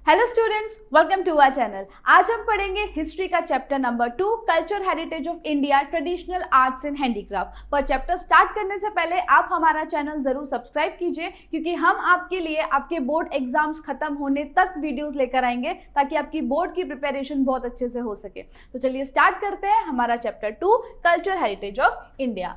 Hello students, welcome to our channel. आज हम पढ़ेंगे हिस्ट्री का chapter number 2, culture heritage of India, traditional arts and handicraft. पर chapter start करने से पहले आप हमारा चैनल जरूर सब्सक्राइब कीजिए, क्योंकि हम आपके लिए आपके बोर्ड एग्जाम्स खत्म होने तक वीडियोस लेकर आएंगे ताकि आपकी बोर्ड की प्रिपरेशन बहुत अच्छे से हो सके। तो चलिए स्टार्ट करते हैं हमारा chapter 2, culture heritage of India.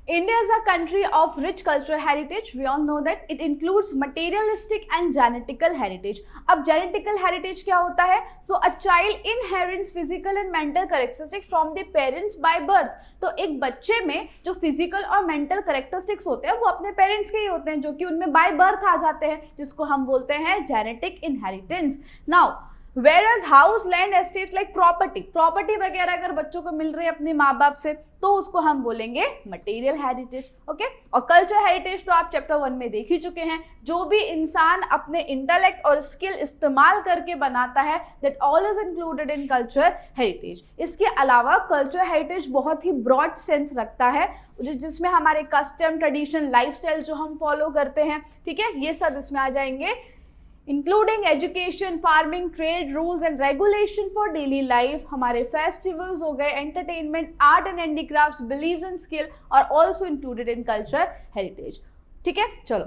India is a country of rich cultural heritage. We all know that it includes materialistic and genetical heritage. अब genetical heritage क्या होता है? So a child inherits physical and mental characteristics from the parents by birth. तो एक बच्चे में जो physical और mental characteristics होते हैं वो अपने parents के ही होते हैं, जो कि उनमें by birth आ जाते हैं, जिसको हम बोलते हैं genetic inheritance. Now Whereas house, land, estates like property वगैरह अगर बच्चों को मिल रही है अपने माँ बाप से तो उसको हम बोलेंगे मटेरियल हेरिटेज। ओके, और कल्चर हेरिटेज तो आप चैप्टर 1 में देख ही चुके हैं। जो भी इंसान अपने इंटेलेक्ट और स्किल इस्तेमाल करके बनाता है, that all is included in culture heritage. इसके अलावा कल्चर हेरिटेज बहुत ही ब्रॉड सेंस रखता है, जिसमें हमारे कस्टम, ट्रेडिशन, लाइफस्टाइल जो हम फॉलो करते हैं, ठीक है, ये सब इसमें आ जाएंगे, including education, farming, trade, rules and regulation for daily life. हमारे फेस्टिवल्स हो गए, entertainment, art and handicrafts, beliefs and skill are also included in culture heritage. ठीक है, चलो।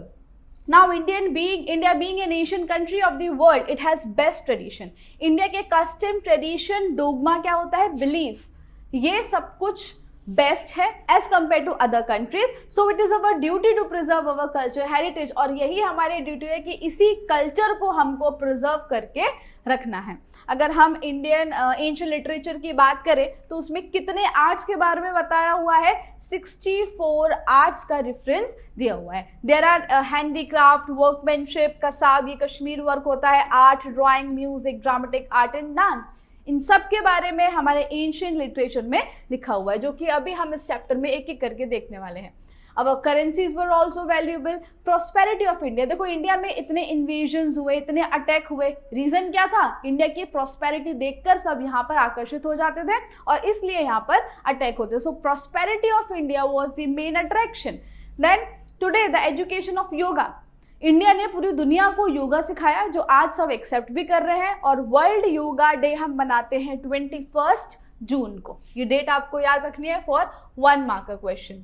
Now India being a nation country of the world, it has best tradition. India के custom, tradition, dogma क्या होता है, belief, ये सब कुछ बेस्ट है as compare to other countries. So it is our duty to preserve our culture heritage, और यही हमारी ड्यूटी है कि इसी कल्चर को हमको प्रिजर्व करके रखना है। अगर हम इंडियन एंशिएंट लिटरेचर की बात करें तो उसमें कितने आर्ट्स के बारे में बताया हुआ है, 64 आर्ट्स का रेफरेंस दिया हुआ है। देयर आर हैंडीक्राफ्ट, वर्कमैनशिप, कसाब, ये कश्मीर वर्क होता है, art, drawing, music, dramatic art and dance, इन सब के बारे में हमारे एंशिएंट लिटरेचर में लिखा हुआ है, जो कि अभी हम इस चैप्टर में एक एक करके देखने वाले हैं। अब currencies were also valuable. Prosperity of India, देखो इंडिया में इतने इन्वेजन्स हुए, इतने अटैक हुए, रीजन क्या था, इंडिया की प्रॉस्पेरिटी देखकर सब यहाँ पर आकर्षित हो जाते थे और इसलिए यहाँ पर अटैक होते। So prosperity of India was the main attraction. Then today the education of yoga, India ने पूरी दुनिया को योगा सिखाया, जो आज सब एक्सेप्ट भी कर रहे हैं, और वर्ल्ड योगा डे हम मनाते हैं 21 जून को। ये डेट आपको याद रखनी है फॉर 1 मार्क का question.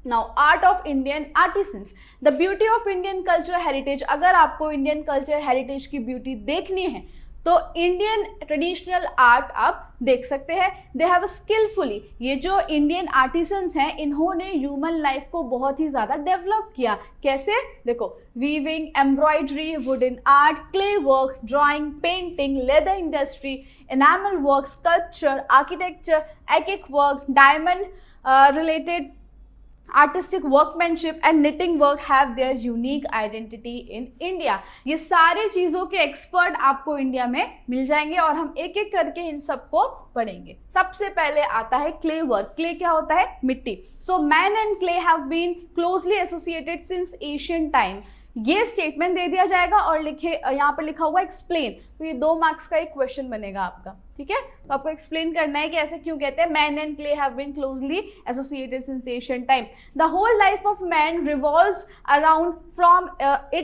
Now art of Indian artisans, the beauty of Indian culture heritage. अगर आपको इंडियन कल्चर हेरिटेज की ब्यूटी देखनी है तो इंडियन ट्रेडिशनल आर्ट आप देख सकते हैं। दे हैव स्किलफुली, ये जो इंडियन आर्टिसंस हैं इन्होंने ह्यूमन लाइफ को बहुत ही ज़्यादा डेवलप किया। कैसे, देखो, weaving, embroidery, wooden art, clay work, drawing, painting, leather industry, enamel work, sculpture, architecture, acrylic work, diamond related artistic workmanship and knitting work have their unique identity in India. ये सारी चीज़ों के एक्सपर्ट आपको India में मिल जाएंगे और हम एक एक करके इन सबको पढ़ेंगे। सबसे पहले आता है क्ले वर्क। क्ले क्या होता है, मिट्टी। So man and clay have been closely associated since Asian time. ये स्टेटमेंट दे दिया जाएगा और लिखे, यहाँ पर लिखा हुआ एक्सप्लेन, तो ये 2 मार्क्स का एक क्वेश्चन बनेगा आपका। ठीक है, तो आपको एक्सप्लेन करना है कि ऐसे क्यों कहते हैं, man and clay have been closely associated since Asian time. The whole life of man revolves around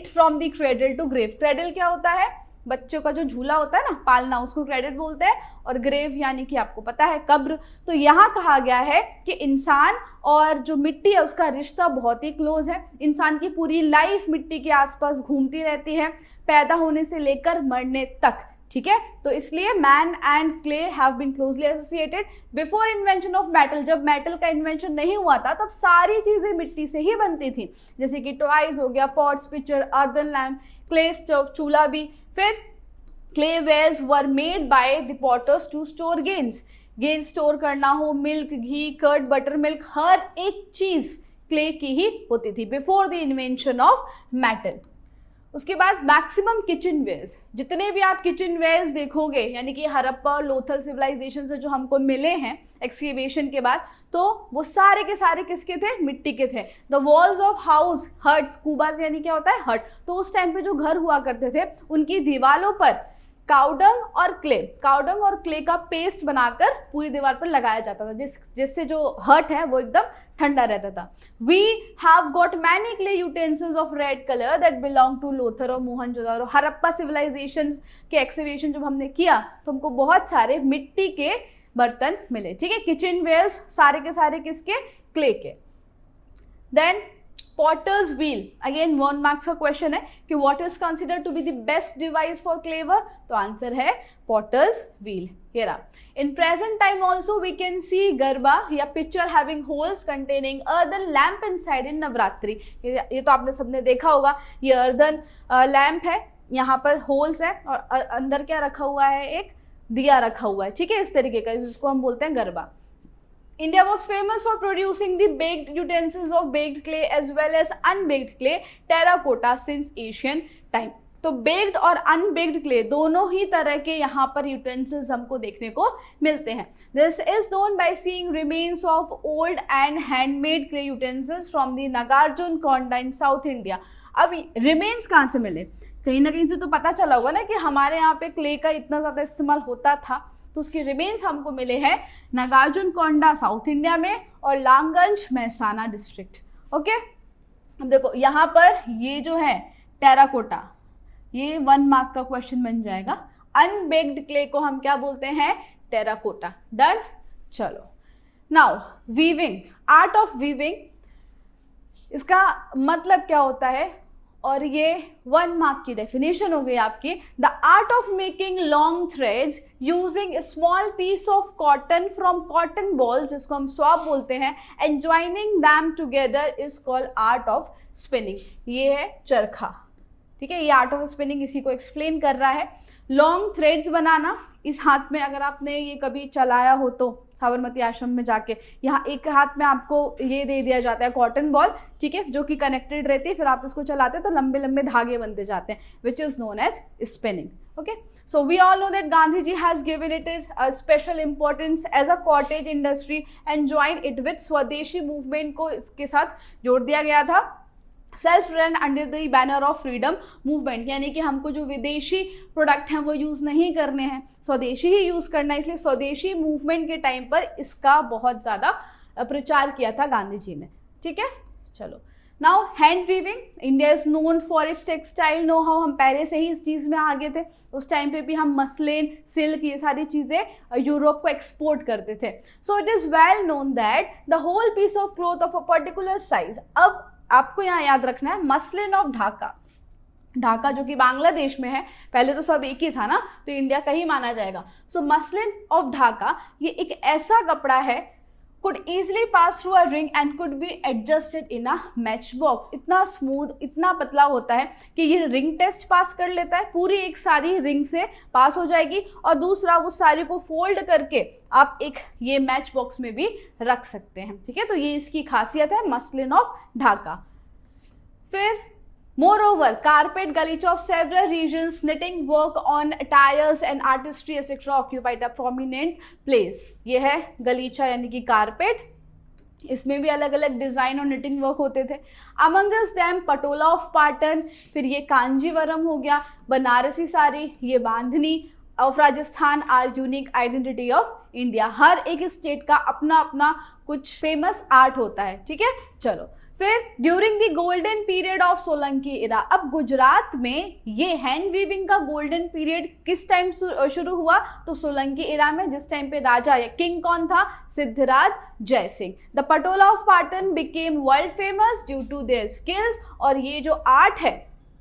from the cradle to grave. Cradle क्या होता है, बच्चों का जो झूला होता है ना, पालना, उसको क्रेडिट बोलते हैं, और ग्रेव यानी कि आपको पता है कब्र। तो यहाँ कहा गया है कि इंसान और जो मिट्टी है उसका रिश्ता बहुत ही क्लोज है। इंसान की पूरी लाइफ मिट्टी के आसपास घूमती रहती है, पैदा होने से लेकर मरने तक। ठीक है, तो इसलिए man and clay have been closely associated. Before invention of metal, जब मेटल का इन्वेंशन नहीं हुआ था तब सारी चीजें मिट्टी से ही बनती थी, जैसे कि टॉयज हो गया, pots, picture, earthen lamp, clay stove, चूल्हा भी। फिर clay wares were made by the potters to store grains store करना हो, milk, ghee, curd, buttermilk, हर एक चीज क्ले की ही होती थी before the invention of metal. उसके बाद मैक्सिमम किचन वेयर्स, जितने भी आप किचन वेयर्स देखोगे, यानी कि हड़प्पा और लोथल सिविलाइजेशन से जो हमको मिले हैं एक्सकेवेशन के बाद, तो वो सारे के सारे किसके थे, मिट्टी के थे। The walls of house, huts, कूबास यानी क्या होता है, हट, तो उस टाइम पे जो घर हुआ करते थे उनकी दीवारों पर काउडंग और क्ले का पेस्ट बनाकर पूरी दीवार पर लगाया जाता था, जिससे जो हर्ट है वो एकदम ठंडा रहता था। We have got many clay utensils of red colour that belong to Lothal और मोहनजोदारो। हड़प्पा सिविलाइजेशन के एक्सकवेशन जब हमने किया तो हमको बहुत सारे मिट्टी के बर्तन मिले, ठीक है। किचन वेयर्स सारे के सारे किसके, क्ले के। Then potter's wheel, again 1 marks का क्वेश्चन है कि what is considered to be the best device for clever, तो आंसर है पॉटर्स व्हील। ये रहा। In present time also we can see garba या picture having holes containing earthen lamp inside in Navratri. ये तो आपने सबने देखा होगा, ये अर्दन लैम्प है, यहाँ पर होल्स है और अंदर क्या रखा हुआ है, एक दिया रखा हुआ है, ठीक है, इस तरीके का, जिसको हम बोलते हैं garba. India was famous for producing the baked utensils of baked clay as well as unbaked clay terracotta since ancient time. तो बेक्ड और अनबेक्ड क्ले दोनों ही तरह के यहाँ पर यूटेंसिल्स हमको देखने को मिलते हैं। This is known by seeing remains of old and handmade clay utensils from the Nagarjunakonda in South India. अब रिमेन्स कहाँ से मिले, कहीं ना कहीं से तो पता चला होगा ना कि हमारे यहाँ पे क्ले का इतना ज़्यादा इस्तेमाल होता था, तो उसके रिमेन्स हमको मिले हैं नागार्जुन कोंडा साउथ इंडिया में और लांगंज महसाना डिस्ट्रिक्ट। ओके, अब देखो यहाँ पर ये जो है टेराकोटा, ये 1 मार्क का क्वेश्चन बन जाएगा। अनबेक्ड क्ले को हम क्या बोलते हैं, टेराकोटा। डन। चलो now weaving, art of weaving, इसका मतलब क्या होता है, और ये 1 मार्क की डेफिनेशन हो गई आपकी। The art of making long threads using small piece of cotton from cotton balls, जिसको हम स्वॉप बोलते हैं, and joining them together is called art of spinning. ये है चरखा, ठीक है, ये आर्ट ऑफ स्पिनिंग इसी को एक्सप्लेन कर रहा है। लॉन्ग थ्रेड्स बनाना, इस हाथ में अगर आपने ये कभी चलाया हो तो साबरमती आश्रम में जाके, यहाँ एक हाथ में आपको ये दे दिया जाता है कॉटन बॉल, ठीक है, जो कि कनेक्टेड रहती है, फिर आप इसको चलाते हैं तो लंबे लंबे धागे बनते जाते हैं, which is known as spinning. Okay, so we all know that Gandhi ji has given it is a special importance as a cottage industry and join it with Swadeshi movement को इसके साथ जोड़ दिया गया था। Self run under the banner of freedom movement, यानी कि हमको जो विदेशी प्रोडक्ट हैं वो यूज़ नहीं करने हैं, स्वदेशी ही यूज़ करना है, इसलिए स्वदेशी मूवमेंट के टाइम पर इसका बहुत ज़्यादा प्रचार किया था गांधी जी ने। ठीक है, चलो now hand weaving, India is known for its textile know how. हम पहले से ही इस चीज़ में आगे थे, उस टाइम पे भी हम मसलिन, सिल्क, ये सारी चीज़ें यूरोप को एक्सपोर्ट करते थे। So it is well known that the whole piece of cloth of a particular size, अब आपको यहाँ याद रखना है मसलिन ऑफ ढाका, ढाका जो कि बांग्लादेश में है, पहले तो सब एक ही था ना, तो इंडिया का ही माना जाएगा। सो मसलिन ऑफ ढाका ये एक ऐसा कपड़ा है, could easily pass through a ring and could be adjusted in a match box। इतना स्मूथ, इतना पतला होता है कि ये रिंग टेस्ट पास कर लेता है, पूरी एक साड़ी रिंग से पास हो जाएगी, और दूसरा वो साड़ी को फोल्ड करके आप एक ये मैच बॉक्स में भी रख सकते हैं। ठीक है, तो ये इसकी खासियत है मसलिन ऑफ ढाका। फिर Moreover, carpet, galicha of several regions, knitting work on attires and artistry etc. occupied a prominent place। ये है गलीचा यानी कि कारपेट, इसमें भी अलग अलग डिज़ाइन और निटिंग वर्क होते थे। Amongst them patola of Patan, फिर ये कांजीवरम हो गया, बनारसी साड़ी, ये bandhani of Rajasthan are unique identity of India. हर एक स्टेट का अपना अपना कुछ फेमस आर्ट होता है। ठीक है, चलो फिर during the golden period of Solanki era, अब गुजरात में ये हैंड वीविंग का गोल्डन पीरियड किस टाइम शुरू हुआ, तो सोलंकी इरा में, जिस टाइम पे राजा या किंग कौन था, Siddhraj Jaisingh. The patola of Patan became world famous due to their skills, और ये जो आर्ट है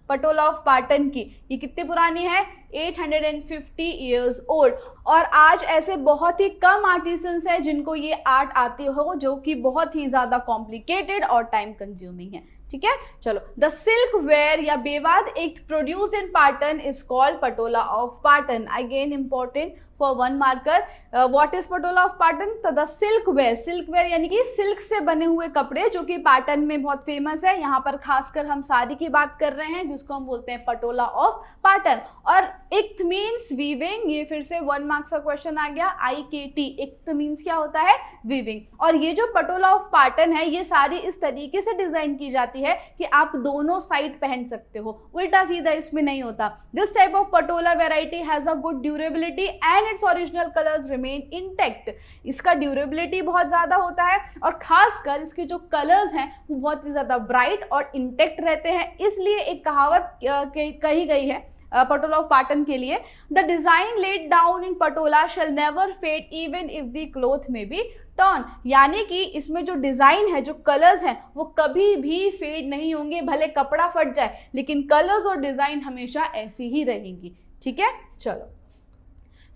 पटोला ऑफ पाटन की, ये कितनी पुरानी है, 850 ईयर्स ओल्ड। और आज ऐसे बहुत ही कम आर्टिसंस हैं जिनको ये आर्ट आती हो, जो कि बहुत ही ज़्यादा कॉम्प्लिकेटेड और टाइम कंज्यूमिंग है। ठीक है, चलो द सिल्क वेयर या बेवाद एक produce in Patan is called Patola of Patan. Again important for 1 marker, what is Patola of Patan, तो द सिल्क वेयर यानी कि सिल्क से बने हुए कपड़े, जो कि पाटन में बहुत फेमस है। यहाँ पर खासकर हम साड़ी की बात कर रहे हैं, जिसको हम बोलते हैं पटोला ऑफ पाटन। और इक्थ मीन्स वीविंग, ये फिर से 1 मार्क्स का क्वेश्चन आ गया। IKT, इक्थ मीन्स क्या होता है? वीविंग। और ये जो पटोला ऑफ पाटन है ये सारी इस तरीके से डिजाइन की जाती है कि आप दोनों साइड पहन सकते हो, उल्टा सीधा इसमें नहीं होता। This type of Patola variety has a good durability and its original colours remain intact. इसका ड्यूरेबिलिटी बहुत ज्यादा होता है और खासकर इसके जो कलर्स हैं वो बहुत ही ज्यादा ब्राइट और इंटैक्ट रहते हैं। इसलिए एक कहावत कही गई है पटोला ऑफ पाटन के लिए, the design laid down in patola shall never fade even if the cloth may be torn. यानी कि इसमें जो डिजाइन है, जो कलर्स हैं, वो कभी भी फेड नहीं होंगे, भले कपड़ा फट जाए लेकिन कलर्स और डिजाइन हमेशा ऐसी ही रहेंगी। ठीक है, चलो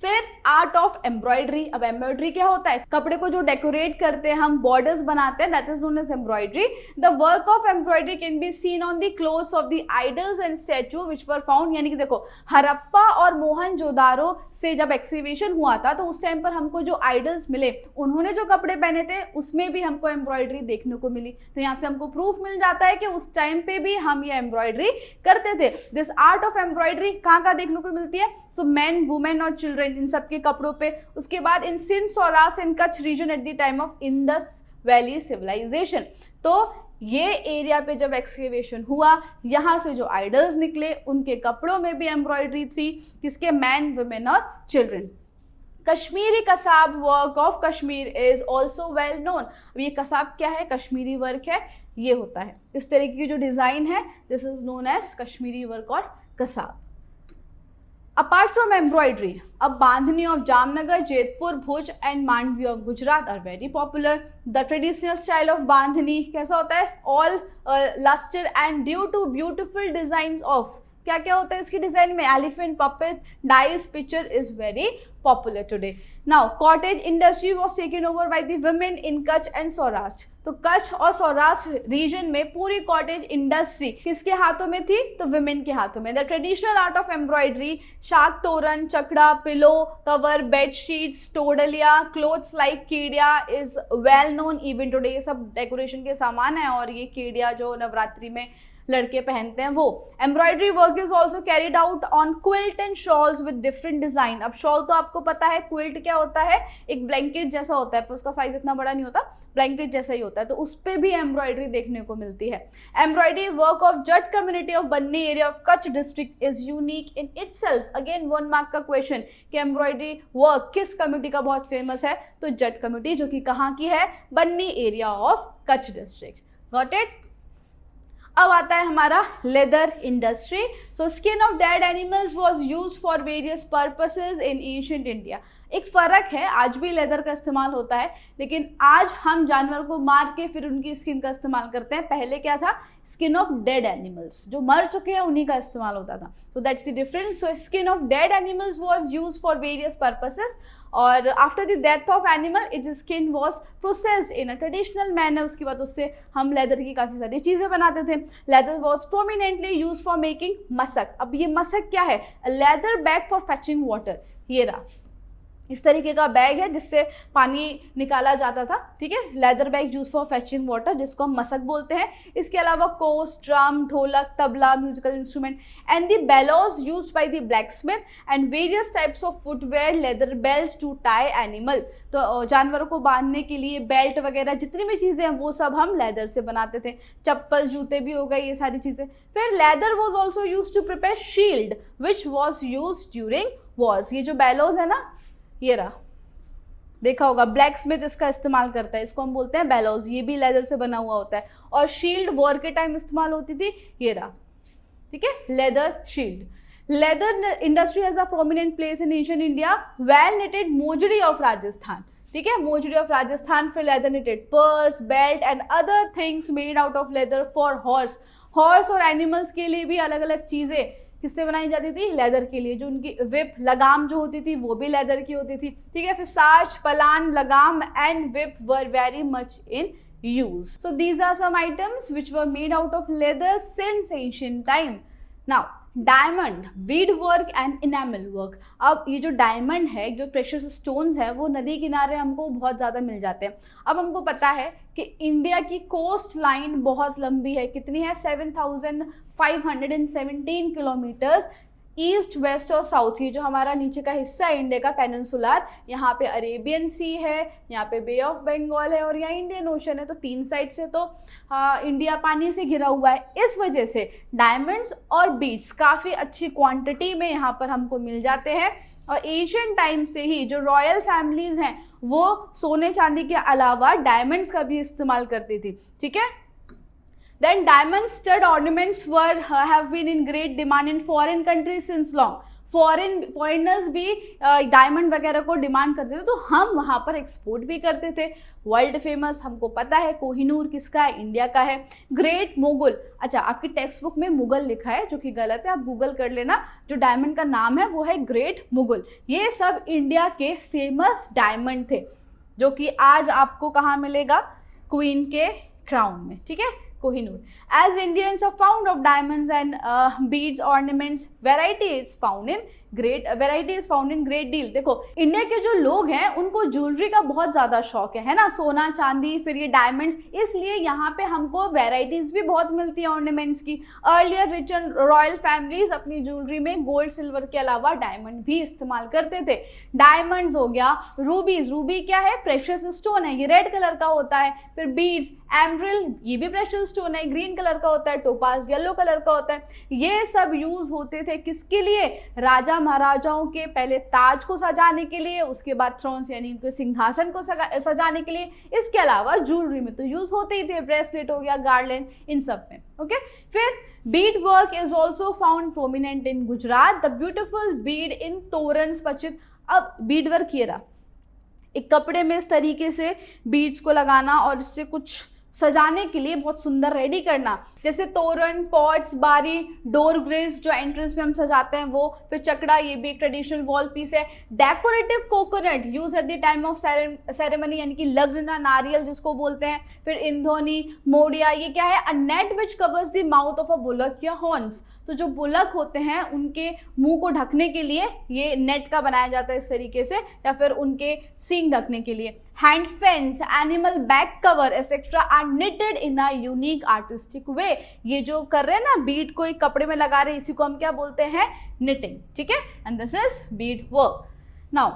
फिर आर्ट ऑफ एम्ब्रॉयडरी। अब एम्ब्रॉयडरी क्या होता है? कपड़े को जो डेकोरेट करते हैं हम, बॉर्डर्स बनाते हैं, that is known as embroidery. The work of embroidery can be seen on the clothes of the idols and statue which were found. यानी कि देखो, हड़प्पा और मोहनजोदारो से जब एक्सकैवेशन हुआ था तो उस टाइम पर हमको जो आइडल्स मिले, उन्होंने जो कपड़े पहने थे उसमें भी हमको एम्ब्रॉयडरी देखने को मिली। तो यहाँ से हमको प्रूफ मिल जाता है कि उस टाइम पे भी हम ये एम्ब्रॉयडरी करते थे। दिस आर्ट ऑफ एम्ब्रॉयडरी कहाँ देखने को मिलती है? सो मैन, वुमेन और चिल्ड्रन, इन सबके कपड़ों पे। उसके बाद in Sindh, Saurashtra and Kutch region at the time of Indus valley civilisation. तो ये एरिया पे जब एक्सकेवेशन हुआ, यहाँ से जो आइडल्स निकले उनके कपड़ों में भी एम्ब्रॉयडरी थी, किसके? मैन, वुमेन और children. Kashmiri Kasab work of Kashmir is also well known. अब ये कसाब क्या है? कश्मीरी वर्क है, ये होता है इस तरीके की जो डिजाइन है, this is known as Kashmiri work और कसाब। Apart from embroidery, अब बांधनी of Jamnagar, Jodhpur, Bhuj and Mandvi of Gujarat are very popular. The traditional style of बांधनी कैसा होता है? All lustre and due to beautiful designs of, क्या क्या होता है इसकी डिजाइन में? Elephant, puppet, dice, picture is very popular today. Now cottage industry was taken over by the women in Kutch and Saurashtra. तो कच्छ और सौराष्ट्र रीजन में पूरी कॉटेज इंडस्ट्री किसके हाथों में थी? तो वुमेन के हाथों में। The traditional art of embroidery, शाक तोरण, चकड़ा, पिलो कवर, बेडशीट्स, टोडलिया, क्लोथ्स लाइक कीड़िया is well known even today. ये सब डेकोरेशन के सामान है और ये कीड़िया जो नवरात्रि में लड़के पहनते हैं वो। Embroidery work is also carried out on quilt and shawls with different design. अब शॉल तो आपको पता है, क्विल्ट क्या होता है? एक ब्लैंकेट जैसा होता है, पर उसका साइज इतना बड़ा नहीं होता, ब्लैंकेट जैसा ही होता है, तो उस पर भी एम्ब्रॉयडरी देखने को मिलती है। Embroidery work of Jat community of Banni area of Kutch district is unique in itself. Again 1 mark का क्वेश्चन कि एम्ब्रॉयडरी वर्क किस कम्युनिटी का बहुत फेमस है? तो जट कम्युनिटी, जो कि कहाँ की है? Banni area of Kutch district. Got it? अब आता है हमारा leather industry. So skin of dead animals was used for various purposes in ancient India. एक फर्क है, आज भी लेदर का इस्तेमाल होता है, लेकिन आज हम जानवर को मार के फिर उनकी स्किन का इस्तेमाल करते हैं। पहले क्या था? स्किन ऑफ डेड एनिमल्स, जो मर चुके हैं उन्हीं का इस्तेमाल होता था। So that's the difference. So skin of dead animals was used for various purposes, और after the death of animal its skin was processed in a traditional manner. उसके बाद उससे हम लेदर की काफ़ी सारी चीज़ें बनाते थे। Leather was prominently use for making मसक। अब ये मसक क्या है? Leather bag for fetching water. ये रहा, इस तरीके का बैग है जिससे पानी निकाला जाता था। ठीक है, leather bag use for fetching water, जिसको हम मसक बोलते हैं। इसके अलावा कोस, drum, dholak, tabla, musical instrument and the bellows used by the blacksmith and various types of footwear, leather belts to tie animal. तो जानवरों को बांधने के लिए बेल्ट वगैरह जितनी भी चीज़ें हैं वो सब हम लेदर से बनाते थे। चप्पल, जूते भी हो गए, ये सारी चीज़ें। फिर leather was also use to prepare shield which was use during wars. ये जो बेलोज है ना, ये रहा, देखा होगा, ब्लैक स्मिथ इसका इस्तेमाल करता है, इसको हम बोलते हैं बेलोज। ये भी लेदर से बना हुआ होता है। और शील्ड वॉर के टाइम इस्तेमाल होती थी, ये रहा। ठीक है, leather shield. Leather industry has a prominent place in ancient India. Well knitted mojari of Rajasthan. ठीक है, मोजड़ी ऑफ राजस्थान। फिर leather knitted purse, belt and other things made out of leather for horse. Horse और एनिमल्स के लिए भी अलग अलग चीजें किससे बनाई जाती थी? लेदर के लिए। जो उनकी विप, लगाम जो होती थी वो भी लेदर की होती थी। ठीक है, फिर साज, पलान, लगाम and whip were very much in use. So these are some items which were made out of leather since ancient time. Now diamond, bead work and enamel work. अब ये जो डायमंड है, जो प्रेशियस स्टोन्स है, वो नदी किनारे हमको बहुत ज़्यादा मिल जाते हैं। अब हमको पता है कि इंडिया की कोस्ट लाइन बहुत लंबी है। कितनी है? 7,517 किलोमीटर्स। ईस्ट, वेस्ट और साउथ, ये जो हमारा नीचे का हिस्सा है इंडिया का पेनिनसुलर, यहाँ पे अरेबियन सी है, यहाँ पे बे ऑफ बंगाल है और यहाँ इंडियन ओशन है। तो 3 साइड से तो इंडिया पानी से घिरा हुआ है। इस वजह से डायमंड्स और बीड्स काफ़ी अच्छी क्वांटिटी में यहाँ पर हमको मिल जाते हैं। और एशियन टाइम से ही जो रॉयल फैमिलीज हैं वो सोने चांदी के अलावा डायमंड्स का भी इस्तेमाल करती थी, ठीक है। Then diamond stud ornaments have been in great demand in foreign countries since long. Foreigners भी डायमंड वगैरह को डिमांड करते थे, तो हम वहाँ पर एक्सपोर्ट भी करते थे। वर्ल्ड फेमस हमको पता है कोहिनूर किसका है, इंडिया का है। ग्रेट मुगल, अच्छा आपकी टेक्स्ट बुक में मुगल लिखा है जो कि गलत है, आप गूगल कर लेना। जो डायमंड का नाम है वो है ग्रेट मुगल। ये सब इंडिया के फेमस डायमंड थे जो कि आज आपको कहाँ मिलेगा, क्वीन के क्राउन में, ठीक है, Kohinoor. As Indians are fond of diamonds and beads ornaments, variety is found in great deal। देखो इंडिया के जो लोग हैं उनको ज्वेलरी का बहुत ज़्यादा शौक है ना, सोना चांदी, फिर ये डायमंड्स, इसलिए यहाँ पे हमको वेराइटीज भी बहुत मिलती है ऑर्नामेंट्स की। Earlier rich and royal families अपनी ज्वेलरी में गोल्ड सिल्वर के अलावा डायमंड भी इस्तेमाल करते थे। डायमंड्स हो गया, रूबीज, रूबी क्या है, प्रेशियस स्टोन है, ये रेड कलर का होता है। फिर बीड्स, एमरल्ड, ये भी प्रेशियस स्टोन है, ग्रीन कलर का होता है। टोपाज येलो कलर का होता है। ये सब यूज होते थे किसके लिए, राजा महाराजाओं के पहले ताज को सजाने के लिए, उसके बाद थ्रोन्स यानी उनके सिंहासन को सजाने के लिए। इसके अलावा ज्वेलरी में तो यूज होते ही थे, ब्रेसलेट हो गया, गार्लैंड, इन सब में, ओके। फिर bead work is also found prominent in Gujarat. The beautiful bead in torans पचित। अब बीड वर्क ये रहा, एक कपड़े में इस तरीके से बीड्स को लगाना और इससे कुछ सजाने के लिए बहुत सुंदर रेडी करना, जैसे तोरण, पॉट्स, बारी, डोर ग्रिल्स जो एंट्रेंस में हम सजाते हैं वो। फिर चकड़ा, ये भी एक ट्रेडिशनल वॉल पीस है। Decorative coconut use eight the time of ceremony, यानी कि लग्न, नारियल जिसको बोलते हैं। फिर इंधोनी, मोडिया, ये क्या है, a net which covers the mouth of a bullock या हॉर्न्स। तो जो बुलक होते हैं उनके मुंह को ढकने के लिए ये नेट का बनाया जाता है इस तरीके से, या फिर उनके सींग ढकने के लिए। Hand fence, animal back cover etcetera are knitted in a unique artistic way। ये जो कर रहे हैं ना, बीड को एक कपड़े में लगा रहे हैं, इसी को हम क्या बोलते हैं, knitting, ठीक है। And this is bead work. Now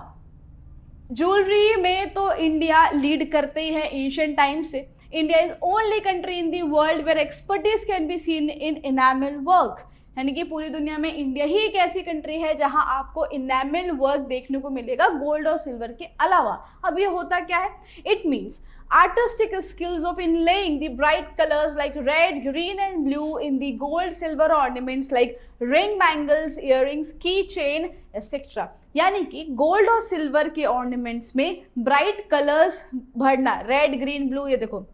jewellery में तो इंडिया लीड करते ही है एशियन टाइम से। India is only country in the world where expertise can be seen in enamel work, यानी कि पूरी दुनिया में इंडिया ही एक ऐसी कंट्री है जहां आपको इनामल वर्क देखने को मिलेगा गोल्ड और सिल्वर के अलावा। अब ये होता क्या है, it means artistic skills of inlaying the bright colours like red, green and blue in the gold silver ornaments like ring, bangles, earrings, key chain etcetera. यानी कि गोल्ड और सिल्वर के ऑर्नामेंट्स में ब्राइट कलर्स भरना, red, green, blue. ये देखो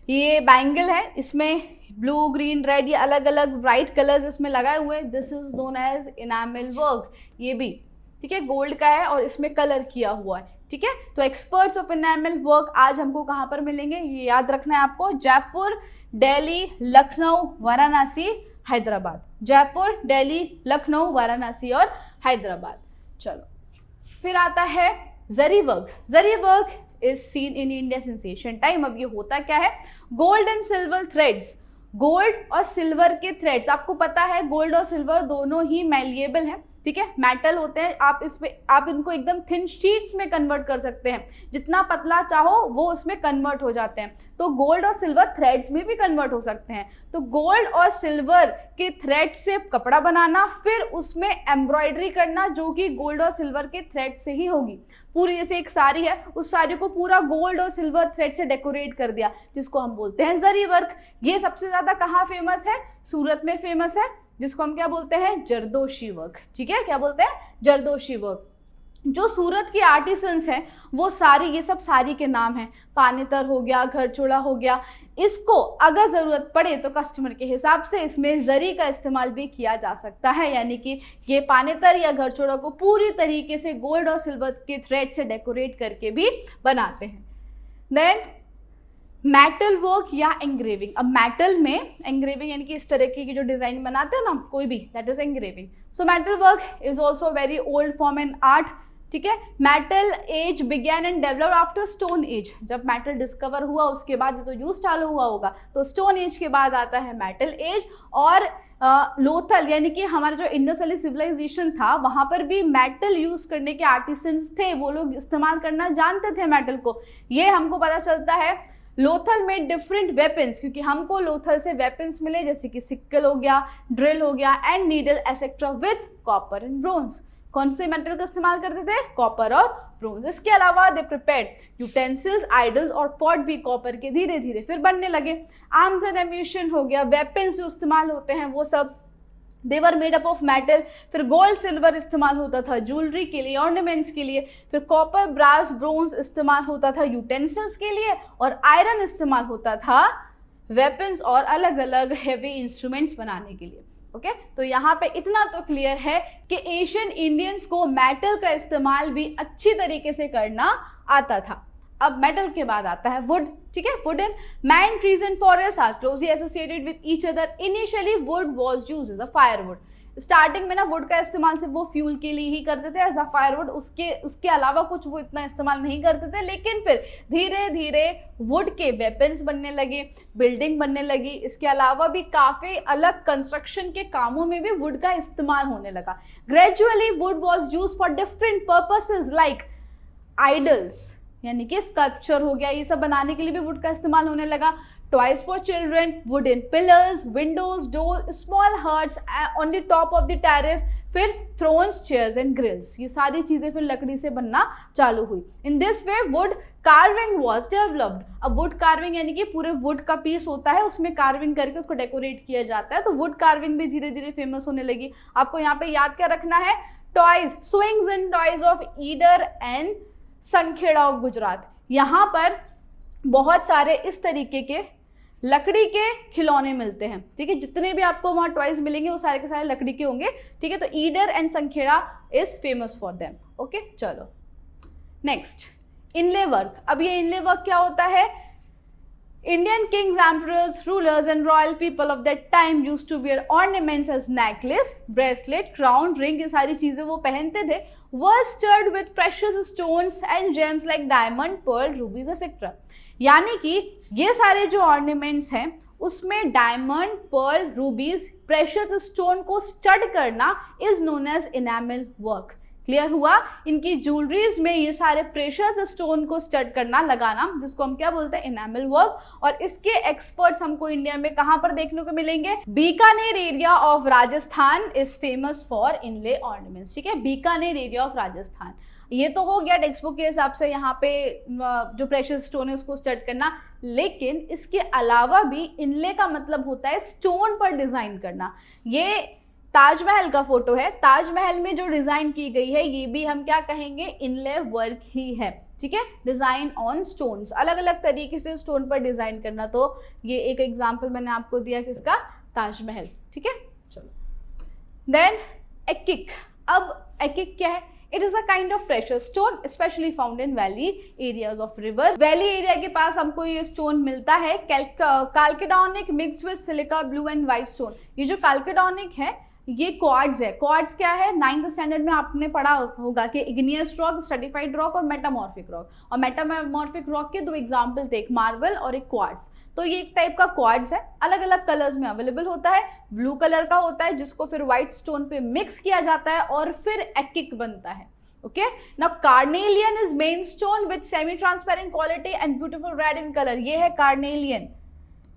ये bangle है, इसमें ब्लू, ग्रीन, रेड, ये अलग अलग ब्राइट कलर्स इसमें लगाए हुए हैं। This is known as enamel work. ये भी ठीक है गोल्ड का है और इसमें कलर किया हुआ है, ठीक है। तो एक्सपर्ट्स ऑफ इनामल वर्क आज हमको कहाँ पर मिलेंगे, ये याद रखना है आपको, जयपुर, दिल्ली, लखनऊ, वाराणसी, हैदराबाद। जयपुर, दिल्ली, लखनऊ, वाराणसी और हैदराबाद। चलो फिर आता है zari work. Zari work is seen in India since Asian time. अब ये होता क्या है, gold and silver threads, gold और सिल्वर के थ्रेड्स, आपको पता है गोल्ड और सिल्वर दोनों ही मैलिएबल हैं, ठीक है, मेटल होते हैं। आप इनको एकदम थिन शीट्स में कन्वर्ट कर सकते हैं, जितना पतला चाहो वो उसमें कन्वर्ट हो जाते हैं। तो गोल्ड और सिल्वर थ्रेड्स में भी कन्वर्ट हो सकते हैं। तो गोल्ड और सिल्वर के थ्रेड से कपड़ा बनाना, फिर उसमें एम्ब्रॉयडरी करना जो कि गोल्ड और सिल्वर के थ्रेड से ही होगी। पूरी जैसे एक साड़ी है, उस साड़ी को पूरा गोल्ड और सिल्वर थ्रेड से डेकोरेट कर दिया, जिसको हम बोलते हैं जरी वर्क। ये सबसे ज्यादा कहाँ फेमस है, सूरत में फेमस है, जिसको हम क्या बोलते हैं, जरदोशी वर्क, ठीक है। क्या बोलते हैं, जरदोशी वर्क। जो सूरत के आर्टिसंस हैं वो सारी, ये सब साड़ी के नाम हैं, पानेतर हो गया, घरचोड़ा हो गया। इसको अगर ज़रूरत पड़े तो कस्टमर के हिसाब से इसमें जरी का इस्तेमाल भी किया जा सकता है, यानी कि ये पानेतर या घरचोड़ा को पूरी तरीके से गोल्ड और सिल्वर के थ्रेड से डेकोरेट करके भी बनाते हैं। देन मेटल वर्क या एंग्रेविंग। अब मेटल में एंग्रेविंग यानी कि इस तरह की जो डिजाइन बनाते हैं ना कोई भी, that is engraving. So metal work is also very old form in art, ठीक है। Metal age began and developed after stone age. जब मेटल डिस्कवर हुआ उसके बाद तो यूज चालू हुआ होगा, तो स्टोन एज के बाद आता है मेटल एज। और लोथल यानी कि हमारा जो इंडस वैली सिविलाइजेशन था वहां पर भी मेटल यूज करने के आर्टिसंस थे, वो लोग इस्तेमाल करना जानते थे मेटल को। ये हमको पता चलता है। लोथल में डिफरेंट वेपन्स, क्योंकि हमको लोथल से वेपन्स मिले जैसे कि सिक्कल हो गया, ड्रिल हो गया and needle etcetera with copper and bronze. कौन से मेटल का इस्तेमाल करते थे? कॉपर और ब्रोंज। इसके अलावा दे प्रिपेयर्ड यूटेंसिल्स, आइडल्स और पॉट भी कॉपर के धीरे धीरे फिर बनने लगे। आर्म्स एंड एम्यूनिशन हो गया, वेपन्स जो इस्तेमाल होते हैं वो सब they were made up of metal. फिर गोल्ड सिल्वर इस्तेमाल होता था ज्वेलरी के लिए, ऑर्नामेंट्स के लिए। फिर कॉपर, ब्रास, ब्रोंज इस्तेमाल होता था यूटेंसिल्स के लिए, और आयरन इस्तेमाल होता था वेपन्स और अलग अलग हेवी इंस्ट्रूमेंट्स बनाने के लिए। ओके तो यहाँ पे इतना तो क्लियर है कि एशियन इंडियंस को मेटल का इस्तेमाल भी अच्छी तरीके से करना आता था। अब मेटल के बाद आता है वुड। ठीक है, wooden man, trees and forest are closely associated with each other. Initially wood was used as a firewood. Starting में ना वुड का इस्तेमाल सिर्फ वो फ्यूल के लिए ही करते थे एज अ फायरवुड, उसके अलावा कुछ वो इतना इस्तेमाल नहीं करते थे। लेकिन फिर धीरे धीरे वुड के वेपन्स बनने लगे, बिल्डिंग बनने लगी। इसके अलावा भी काफ़ी अलग कंस्ट्रक्शन के कामों में भी वुड का इस्तेमाल होने लगा। Gradually would was use for different purposes like idols यानी कि स्कल्पचर हो गया, ये सब बनाने के लिए भी वुड का इस्तेमाल होने लगा। Toys for children, wooden pillars, windows, door, small huts on the top of the terrace, फिर थ्रोन्स, चेयर्स एंड ग्रिल्स, ये सारी चीजें फिर लकड़ी से बनना चालू हुई। In this way wood carving was developed. अब वुड कार्विंग यानी कि पूरे वुड का पीस होता है, उसमें कार्विंग करके उसको डेकोरेट किया जाता है, तो वुड कार्विंग भी धीरे धीरे फेमस होने लगी। आपको यहाँ पे याद क्या रखना है? Toys, swings and toys of Idar and Sankheda of Gujarat. यहाँ पर बहुत सारे इस तरीके के लकड़ी के खिलौने मिलते हैं। ठीक है, जितने भी आपको वहाँ टॉयज मिलेंगे वो सारे के सारे लकड़ी के होंगे। ठीक है, तो Idar and Sankheda is famous for them. Okay चलो नेक्स्ट, इनले वर्क। अब ये इनले वर्क क्या होता है? Indian kings, emperors, rulers and royal people of that time used to wear ornaments as necklace, bracelet, crown, ring, ये सारी चीजें वो पहनते थे। were stirred with precious stones and gems like diamond, pearl, rubies, etc. यानी कि ये सारे जो ornaments हैं उसमें diamond, pearl, rubies, precious stone को स्टड करना is known as enamel work. Clear हुआ? इनकी ज्वेलरीज में ये सारे प्रेशियस स्टोन को स्टड करना, लगाना, जिसको हम क्या बोलते हैं? Enamel work. और इसके एक्सपर्ट्स हमको इंडिया में कहां पर देखने को मिलेंगे? Bikaner area of Rajasthan is famous for inlay ornaments. ठीक है, बीकानेर एरिया ऑफ राजस्थान। ये तो हो गया टेक्स्ट बुक के हिसाब से यहाँ पे जो प्रेशियस स्टोन है उसको स्टड करना। लेकिन इसके अलावा भी इनले का मतलब होता है स्टोन पर डिजाइन करना। ये ताजमहल का फोटो है, ताजमहल में जो डिजाइन की गई है ये भी हम क्या कहेंगे? इनले वर्क ही है। ठीक है, डिजाइन ऑन स्टोन्स, अलग अलग तरीके से स्टोन पर डिजाइन करना। तो ये एक एग्जांपल मैंने आपको दिया किसका? ताजमहल। ठीक है चलो, देन एकिक। अब एकिक क्या है? It is a kind of precious stone, especially found in valley areas of river. Valley area के पास हमको ये stone मिलता है। Chalcedonic mixed with silica, blue and white stone. ये जो Chalcedonic है ये क्वार्ट्ज है। क्वार्ट्ज क्या है? 9th स्टैंडर्ड में आपने पढ़ा होगा कि इग्नियस रॉक, स्ट्रेटिफाइड रॉक और मेटामॉर्फिक रॉक। और मेटामॉर्फिक रॉक के दो एग्जांपल थे, एक मार्बल और एक क्वार्ट्ज। तो ये एक टाइप का क्वार्ट्ज है, अलग अलग कलर्स में अवेलेबल होता है। ब्लू कलर का होता है जिसको फिर व्हाइट स्टोन पे मिक्स किया जाता है और फिर एकिक बनता है। Okay, now carnelian is main stone with semi transparent quality and beautiful red in colour. ये है कार्नेलियन।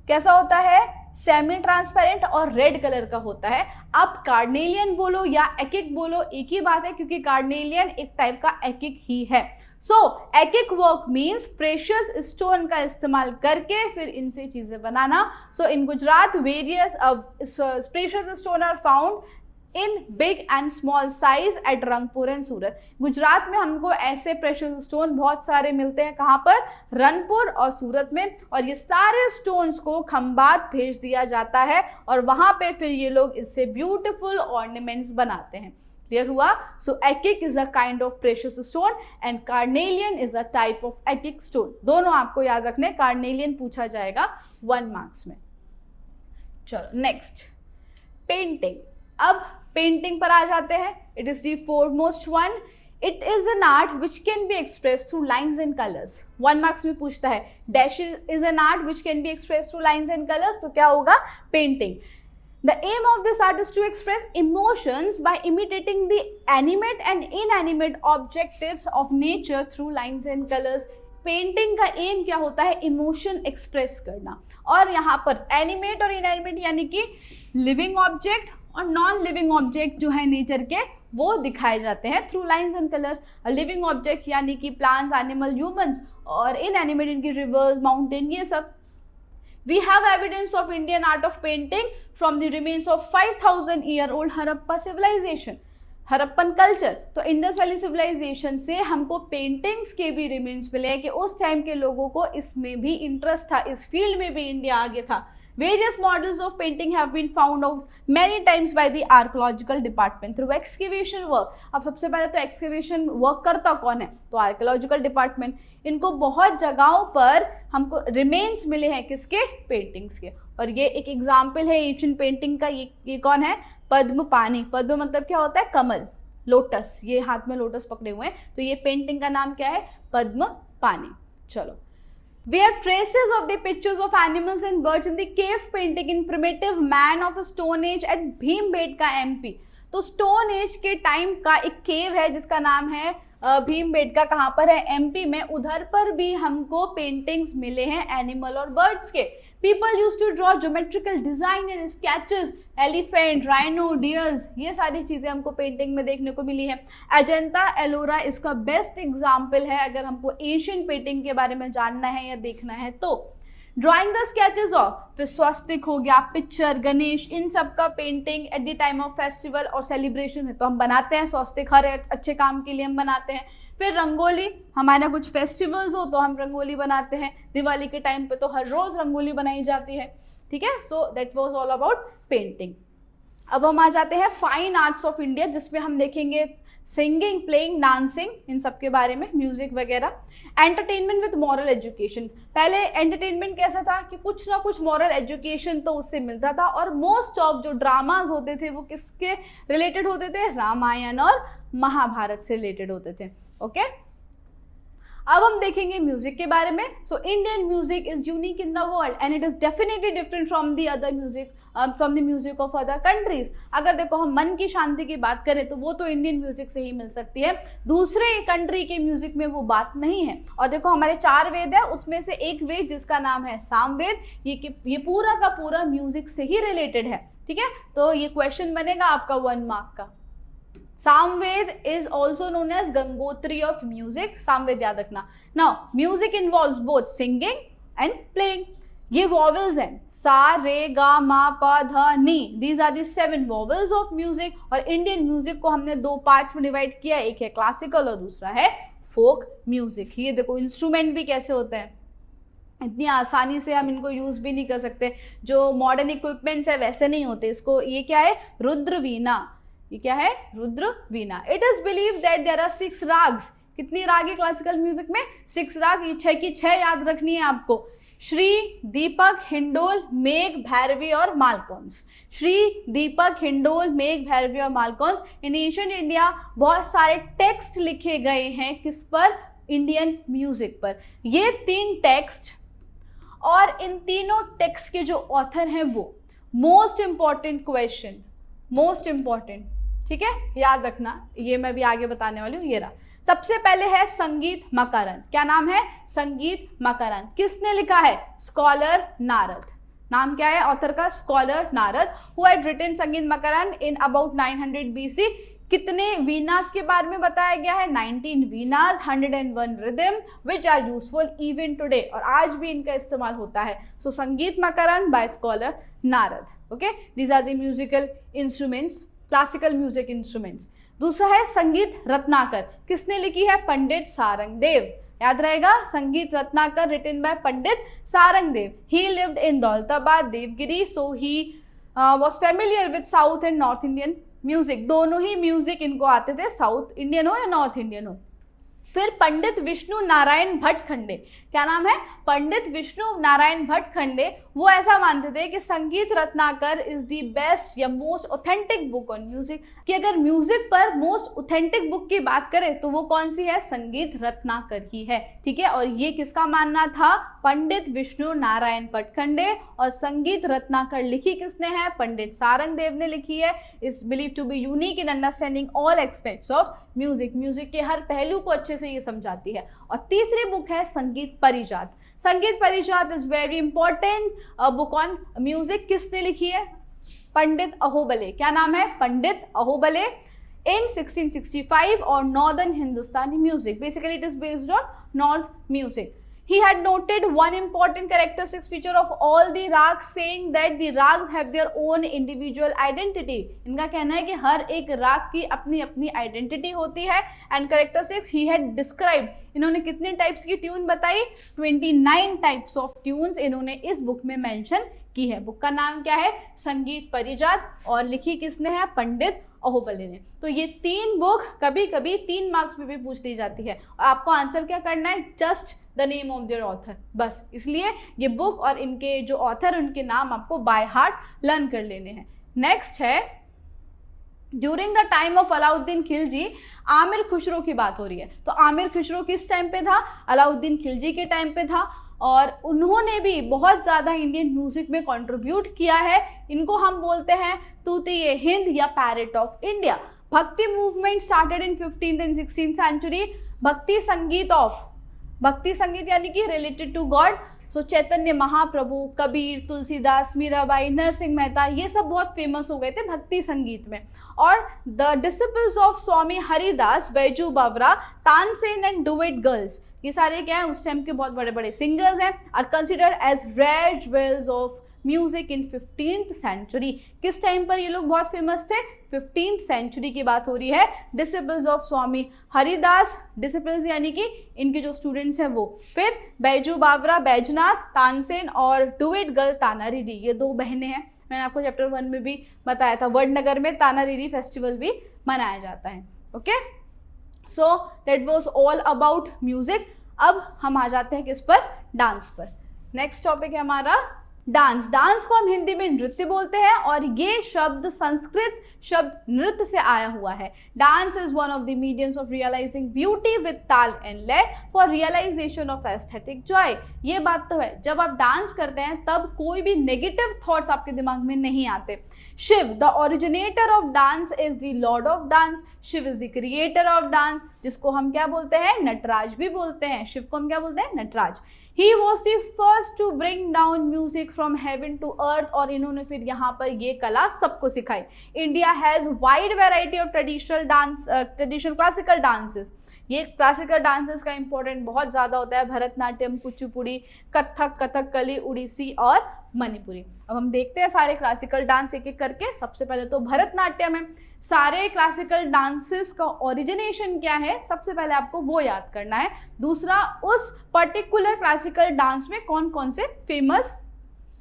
कैसा होता है? सेमी ट्रांसपेरेंट और रेड कलर का होता है। अब कार्नेलियन बोलो या एकिक बोलो एक ही बात है, क्योंकि कार्नेलियन एक टाइप का एकिक ही है। सो एकिक वर्क मीन्स प्रेशियस स्टोन का इस्तेमाल करके फिर इनसे चीजें बनाना। So in Gujarat various precious stone are found in big and small size at Rangpur and Surat. Gujarat में हमको ऐसे प्रेशियस स्टोन बहुत सारे मिलते हैं। कहाँ पर? रंगपुर और सूरत में। और ये सारे स्टोन्स को खंबात भेज दिया जाता है और वहां पे फिर ये लोग इससे ब्यूटीफुल ऑर्नामेंट्स बनाते हैं। क्लियर हुआ? सो एकिक is a kind of precious stone and carnelian is a type of एकिक स्टोन। दोनों आपको याद रखने। कार्नेलियन पूछा जाएगा 1 मार्क्स में। चलो नेक्स्ट, पेंटिंग। अब पेंटिंग पर आ जाते हैं। It is the foremost one. It is an art which can be express through lines and colours. 1 marks में पूछता है dash is an art which can be express through lines and colours, तो क्या होगा? Painting. The aim of this art is to express emotions by imitating the animate and inanimate objects of nature through lines and colors. Painting का M क्या होता है? Emotion express करना। और यहाँ पर एनिमेट और इनएनिमेट यानी कि लिविंग ऑब्जेक्ट और नॉन लिविंग ऑब्जेक्ट जो है नेचर के, वो दिखाए जाते हैं through lines and colour. Living object यानी कि प्लांट्स, एनिमल, ह्यूमंस, और इनएनिमेट इनकी रिवर्स, माउंटेन, ये सब। We have evidence of Indian art of painting from the remains of 5000-year-old Harappa civilization, Harappan culture. तो इंडस वैली सिविलाइजेशन से हमको पेंटिंग्स के भी रिमेन्स मिले हैं कि उस टाइम के लोगों को इसमें भी इंटरेस्ट था, इस फील्ड में भी इंडिया आगे था। Various models of painting have been found out many times by the archaeological department through excavation work. अब सबसे पहले तो excavation work करता कौन है? तो archaeological department। इनको बहुत जगहों पर हमको remains मिले हैं किसके? पेंटिंग्स के। और ये एक एग्जाम्पल है एशियन पेंटिंग का। ये कौन है? पद्म पानी। पद्म मतलब क्या होता है? कमल, लोटस। ये हाथ में लोटस पकड़े हुए हैं, तो ये पेंटिंग का नाम क्या है? पद्म पानी। चलो, we have traces of the pictures of animals and birds in the cave painting in primitive man of stone age at Bhimbetka MP। तो स्टोन एज के टाइम का एक केव है जिसका नाम है भीमबेटका। कहाँ पर है? MP में। उधर पर भी हमको पेंटिंग्स मिले हैं एनिमल और बर्ड्स के। People use to draw geometrical design and sketches, elephant, rhino, deers, ये सारी चीजें हमको पेंटिंग में देखने को मिली है। अजंता एलोरा इसका बेस्ट एग्जाम्पल है अगर हमको एशियन पेंटिंग के बारे में जानना है या देखना है तो। ड्राइंग द स्केचेस ऑफ, फिर स्वस्तिक हो गया, पिक्चर, गणेश, इन सब का painting eight the time of festival और सेलिब्रेशन है तो हम बनाते हैं स्वस्तिक, हर अच्छे काम के लिए हम बनाते हैं। फिर रंगोली, हमारा कुछ फेस्टिवल्स हो तो हम रंगोली बनाते हैं। दिवाली के टाइम पे तो हर रोज रंगोली बनाई जाती है, ठीक है। So that was all about painting. अब हम आ जाते हैं फाइन आर्ट्स ऑफ इंडिया, जिसमें हम देखेंगे सिंगिंग, प्लेइंग, डांसिंग, इन सब के बारे में, म्यूजिक वगैरह। Entertainment with moral education. पहले एंटरटेनमेंट कैसा था कि कुछ ना कुछ मॉरल एजुकेशन तो उससे मिलता था, और मोस्ट ऑफ जो ड्रामाज होते थे वो किसके रिलेटेड होते थे? रामायण और महाभारत से रिलेटेड होते थे। ओके, अब हम देखेंगे म्यूजिक के बारे में। So Indian music is unique in the world and it is definitely different from the other music, from the music of other countries. अगर देखो हम मन की शांति की बात करें तो वो तो इंडियन म्यूजिक से ही मिल सकती है, दूसरे कंट्री के म्यूजिक में वो बात नहीं है। और देखो हमारे 4 वेद है, उसमें से एक वेद जिसका नाम है सामवेद, ये पूरा का पूरा म्यूजिक से ही रिलेटेड है, ठीक है। तो ये क्वेश्चन बनेगा आपका 1 मार्क का। Samaveda is also known as Gangotri of music, Samaveda याद रखना। Now music involves both singing and playing. ये वॉवल्स हैं, सा, रे, गा, मा, पा, ध, नी, these are the 7 vowels of music. और इंडियन म्यूजिक को हमने 2 पार्ट्स में डिवाइड किया, एक है क्लासिकल और दूसरा है फोक म्यूजिक। ये देखो इंस्ट्रूमेंट भी कैसे होते हैं, इतनी आसानी से हम इनको यूज भी नहीं कर सकते, जो मॉडर्न इक्विपमेंट्स है वैसे नहीं होते। इसको, ये क्या है? रुद्र वीणा। ये क्या है? Rudra veena. It is believe that there are 6 ragas. कितनी राग है क्लासिकल म्यूजिक में? 6 राग। ये 6 की 6 याद रखनी है आपको। श्री, दीपक, हिंडोल, मेघ, भैरवी और मालकौंस। श्री, दीपक, हिंडोल, मेघ, भैरवी और मालकौंस। इन एशियन इंडिया बहुत सारे टेक्स्ट लिखे गए हैं किस पर? इंडियन म्यूजिक पर। ये 3 टेक्स्ट और इन तीनों टेक्स्ट के जो ऑथर हैं वो, most important question, most important, ठीक है, याद रखना, ये मैं भी आगे बताने वाली हूँ। ये रहा, सबसे पहले है संगीत मकरंद। क्या नाम है? संगीत मकरंद। किसने लिखा है? स्कॉलर नारद। नाम क्या है ऑथर का? Scholar Narad, who had written Sangeet Makarand in about 900 BC। कितने वीनास के बारे में बताया गया है? 19 veenas, 101 rhythm which are useful even today, और आज भी इनका इस्तेमाल होता है। So Sangeet Makarand by scholar Narad. Okay, these are the musical instruments, classical music instruments. दूसरा है संगीत रत्नाकर। किसने लिखी है? पंडित सारंगदेव। याद रहेगा, Sangeet Ratnakar written by Pandit Sarangdev. He lived in Daulatabad, Devgiri, so he was familiar with south and north Indian music. दोनों ही म्यूजिक इनको आते थे, साउथ इंडियन हो या नॉर्थ इंडियन हो। फिर पंडित विष्णु नारायण भट्टखंडे, क्या नाम है, पंडित विष्णु नारायण भट्टखंडे, वो ऐसा मानते थे कि संगीत रत्नाकर इज द बेस्ट या most authentic book on music, कि अगर म्यूजिक पर मोस्ट ऑथेंटिक बुक की बात करें तो वो कौन सी है, संगीत रत्नाकर ही है, ठीक है। और ये किसका मानना था, पंडित विष्णु नारायण भट्टखंडे। और संगीत रत्नाकर लिखी किसने है, पंडित सारंगदेव ने लिखी है। Is believe to be unique in understanding all aspects of music, music के हर पहलू को अच्छे से ये समझाती है। और तीसरी बुक है Sangeet Parijat. Sangeet Parijat is very important book on music. किसने लिखी है, पंडित अहोबले, क्या नाम है, पंडित अहोबले। In 1665 or Northern Hindustani music. Basically, it is based on North music. He had noted one important characteristic feature of all the rags, saying that the rags have their own individual identity. इनका कहना है कि हर एक राग की अपनी अपनी identity होती है। And characteristics he had described. इन्होंने कितने टाइप्स की ट्यून बताई, 29 टाइप्स ऑफ ट्यून्स इन्होंने इस बुक में मेंशन की है। बुक का नाम क्या है, संगीत परिजात, और लिखी किसने है, पंडित अहोबले ने। तो ये तीन बुक कभी कभी 3 मार्क्स में भी पूछ ली जाती है और आपको आंसर क्या करना है, just the name of their author, बस। इसलिए ये बुक और इनके जो ऑथर उनके नाम आपको बाय हार्ट लर्न कर लेने हैं। नेक्स्ट है, during the time of Alauddin Khilji, Aamir Khusro की बात हो रही है। तो आमिर खुसरो किस टाइम पे था, अलाउद्दीन खिलजी के टाइम पे था, और उन्होंने भी बहुत ज़्यादा इंडियन म्यूजिक में कंट्रीब्यूट किया है। इनको हम बोलते हैं तूतीए हिंद या parrot of India. Bhakti movement started in 15th and 16th century. भक्ति संगीत यानी कि related to god. So Chaitanya Mahaprabhu, Kabir, Tulsidas, Mirabai, Narsinh Mehta, ये सब बहुत फेमस हो गए थे भक्ति संगीत में। और the disciples of Swami Haridas, Baiju Bawra, Tansen and duet girls, ये सारे क्या है, उस टाइम के बहुत बड़े बड़े सिंगर्स हैं। Are considered as rare jewels of music in 15th century. किस टाइम पर ये लोग बहुत फेमस थे, 15th सेंचुरी की बात हो रही है। Disciples of Swami Haridas, disciples यानी कि इनके जो स्टूडेंट्स हैं वो। फिर बैजू बावरा, बैजनाथ, तानसेन, और डुएट गर्ल तानारीरी, ये 2 बहनें हैं। मैंने आपको चैप्टर 1 में भी बताया था, वडनगर में तानारीरी फेस्टिवल भी मनाया जाता है। Okay, so that was all about music. अब हम आ जाते हैं किस पर, डांस पर। नेक्स्ट टॉपिक है हमारा डांस। डांस को हम हिंदी में नृत्य बोलते हैं और ये शब्द संस्कृत शब्द नृत्य से आया हुआ है। Dance is one of the mediums of realising beauty with taal and laya for realisation of aesthetic joy. ये बात तो है, जब आप डांस करते हैं तब कोई भी नेगेटिव थॉट्स आपके दिमाग में नहीं आते। Shiva the originator of dance is the lord of dance. Shiva is the creator of dance, जिसको हम क्या बोलते हैं, नटराज भी बोलते हैं। शिव को हम क्या बोलते हैं, Nataraj. He was the first to bring down music from heaven to earth, और इन्होंने फिर यहाँ पर ये कला सबको सिखाई। India has wide variety of traditional classical dances। ये क्लासिकल डांसेस का इंपॉर्टेंट बहुत ज़्यादा होता है, भरतनाट्यम, कुचिपुड़ी, कथक, कथकली, उड़ीसी और मणिपुरी। अब हम देखते हैं सारे क्लासिकल डांस एक एक करके। सबसे पहले तो भरतनाट्यम है। सारे क्लासिकल डांसेस का ओरिजिनेशन क्या है, सबसे पहले आपको वो याद करना है। दूसरा, उस पर्टिकुलर क्लासिकल डांस में कौन कौन से फेमस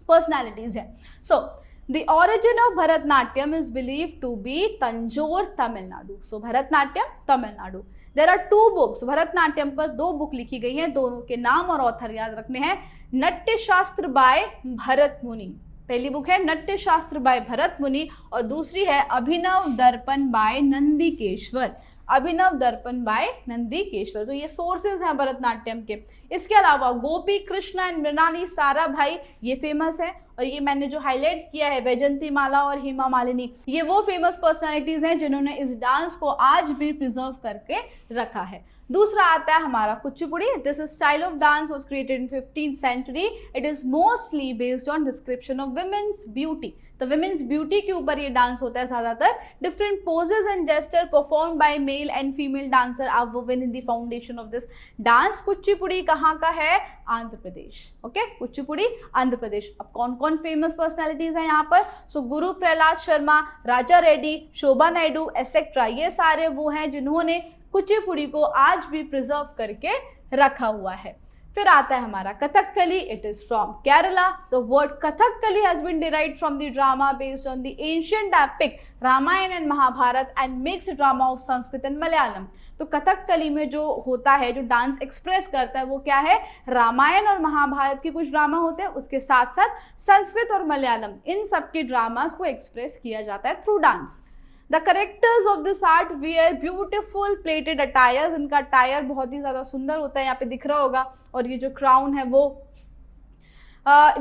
पर्सनालिटीज हैं। So the origin of Bharatanatyam is believe to be Tanjore, Tamil Nadu. So Bharatanatyam, Tamil Nadu. There are 2 books, Bharatanatyam पर 2 बुक लिखी गई हैं, दोनों के नाम और ऑथर याद रखने हैं। नट्य शास्त्र बाय भरत मुनि, पहली बुक है नट्य शास्त्र बाय भरत मुनि, और दूसरी है अभिनव दर्पण बाय नंदिकेश्वर। अभिनव दर्पण बाय नंदिकेश्वर। तो ये सोर्सेज हैं भरतनाट्यम के। इसके अलावा गोपी कृष्णा एंड मृणाली साराभाई, ये फेमस है। और ये मैंने जो हाईलाइट किया है, वैजंती माला और हेमा मालिनी, ये वो फेमस पर्सनालिटीज हैं जिन्होंने इस डांस को आज भी प्रिजर्व करके रखा है। दूसरा आता है हमारा Kuchipudi. This style of dance was created in 15th century. It is mostly based on description of women's beauty. तो विमेन्स ब्यूटी के ऊपर ये डांस होता है ज्यादातर। Different poses and gesture perform by male and female dancer are woven in the foundation of this dance. Kuchipudi कहाँ का है, आंध्र प्रदेश। ओके, कुचिपुड़ी आंध्र प्रदेश। अब कौन कौन फेमस पर्सनालिटीज हैं यहाँ पर, सो गुरु प्रहलाद शर्मा, राजा रेड्डी, शोभा नायडू एसेट्रा, ये सारे वो हैं जिन्होंने कुचिपुड़ी को आज भी प्रिजर्व करके रखा हुआ है। फिर आता है हमारा Kathakali. It is from Kerala. The word Kathakali has been derived from the drama based on the ancient epic Ramayan and Mahabharat and mixed drama of Sanskrit and Malayalam. तो कथकली में जो होता है, जो डांस एक्सप्रेस करता है, वो क्या है, रामायण और महाभारत के कुछ ड्रामा होते हैं, उसके साथ साथ संस्कृत और मलयालम, इन सब के ड्रामास को एक्सप्रेस किया जाता है through dance. The characters of this art wear beautiful plated attires. इनका अटायर बहुत ही ज़्यादा सुंदर होता है, यहाँ पे दिख रहा होगा. और ये जो क्राउन है वो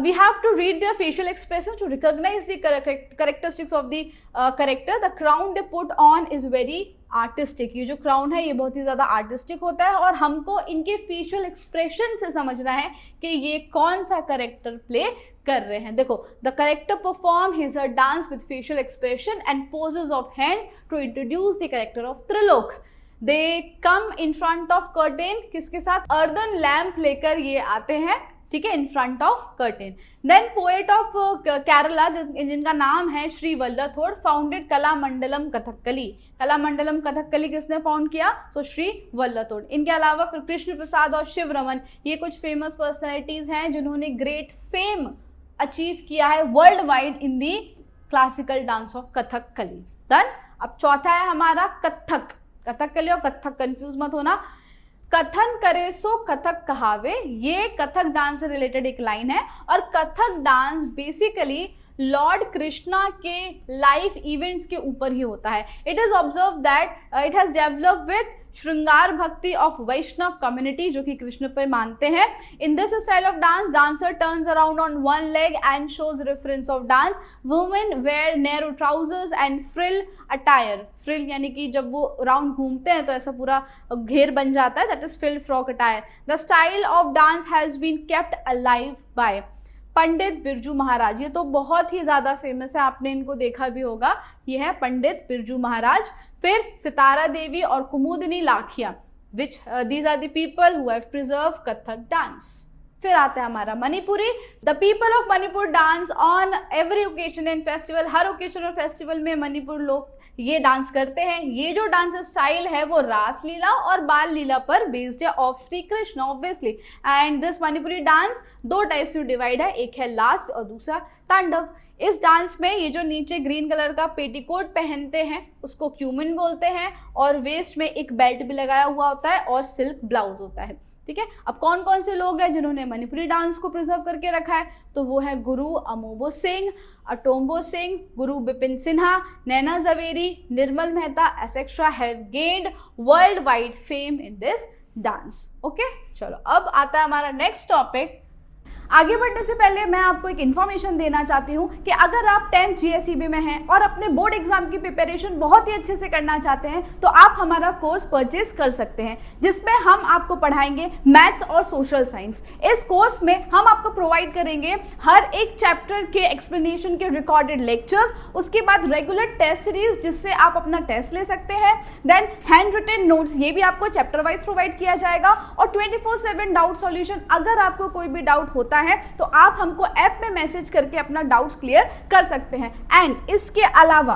we have to read their facial expressions to recognize the characteristics of the character. The crown they put on is very artistic. ये जो क्राउन है ये बहुत ही ज़्यादा आर्टिस्टिक होता है और हमको इनके फेशियल एक्सप्रेशन से समझना है कि ये कौन सा करेक्टर प्ले कर रहे हैं. देखो, the character perform his a dance with facial expression and poses of hands to introduce the character of Trilok. They come in front of curtain. किसके साथ? अर्दन लैम्प लेकर ये आते हैं, ठीक है, in front of curtain. Then poet of Kerala जिनका नाम है श्री वल्लथोड़ फाउंडेड कलामंडलम कथकली. कलामंडलम कथकली किसने फाउंड किया? सो श्री वल्लथोड़. इनके अलावा फिर कृष्ण प्रसाद और शिव रमन, ये कुछ फेमस पर्सनैलिटीज हैं जिन्होंने ग्रेट फेम अचीव किया है world wide in the classical dance of Kathakali. Done. अब चौथा है हमारा कथक. कथकली और कथक कंफ्यूज मत होना. कथन करे सो कथक कहावे, ये कथक डांस से रिलेटेड एक लाइन है. और Kathak dance basically Lord Krishna के लाइफ इवेंट्स के ऊपर ही होता है. It is observe that it has develop with श्रृंगार भक्ति ऑफ वैष्णव कम्युनिटी, जो कि कृष्ण पर मानते हैं. In this style of dance dancer turns around on one leg and shows reference of dance. Women wear narrow trousers and frill attire. Frill यानी कि जब वो राउंड घूमते हैं तो ऐसा पूरा घेर बन जाता है, that is frill frock attire. The style of dance has been kept alive by Pandit Birju Maharaj. ये तो बहुत ही ज़्यादा फेमस है, आपने इनको देखा भी होगा. ये है पंडित बिरजू महाराज. फिर सितारा देवी और Kumudini Lakhia, which these are the people who have preserve Kathak dance. फिर आता है हमारा Manipuri. The people of Manipur dance on every occasion and festival. हर ओकेजन और फेस्टिवल में मणिपुर लोग ये डांस करते हैं. ये जो डांस स्टाइल है वो रास लीला और बाल लीला पर बेस्ड है of Shri Krishna obviously. And this Manipuri dance दो टाइप्स में डिवाइड है, एक है लास्ट और दूसरा तांडव. इस डांस में ये जो नीचे ग्रीन कलर का पेटीकोट पहनते हैं उसको क्यूमिन बोलते हैं और वेस्ट में एक बेल्ट भी लगाया हुआ होता है और सिल्क ब्लाउज होता है. ठीक है. अब कौन कौन से लोग हैं जिन्होंने मणिपुरी डांस को प्रिजर्व करके रखा है? तो वो है गुरु अमोबो Singh, Atombo Singh, Guru Bipin Sinha, Naina Jhaveri, Nirmal Mehta etcetera have gained world wide fame in this dance. Okay, चलो अब आता है हमारा नेक्स्ट टॉपिक. आगे बढ़ने से पहले मैं आपको एक इन्फॉर्मेशन देना चाहती हूँ कि अगर आप 10th GSEB में हैं और अपने बोर्ड एग्जाम की प्रिपरेशन बहुत ही अच्छे से करना चाहते हैं तो आप हमारा कोर्स परचेज कर सकते हैं, जिसमें हम आपको पढ़ाएंगे मैथ्स और सोशल साइंस. इस कोर्स में हम आपको प्रोवाइड करेंगे हर एक चैप्टर के एक्सप्लेनेशन के रिकॉर्डेड लेक्चर्स, उसके बाद रेगुलर टेस्ट सीरीज जिससे आप अपना टेस्ट ले सकते हैं. देन हैंड रिटन नोट्स, ये भी आपको चैप्टर वाइज प्रोवाइड किया जाएगा. और 24/7 डाउट सॉल्यूशन. अगर आपको कोई भी डाउट होता है तो आप हमको ऐप में मैसेज करके अपना डाउट्स क्लियर कर सकते हैं. एंड इसके अलावा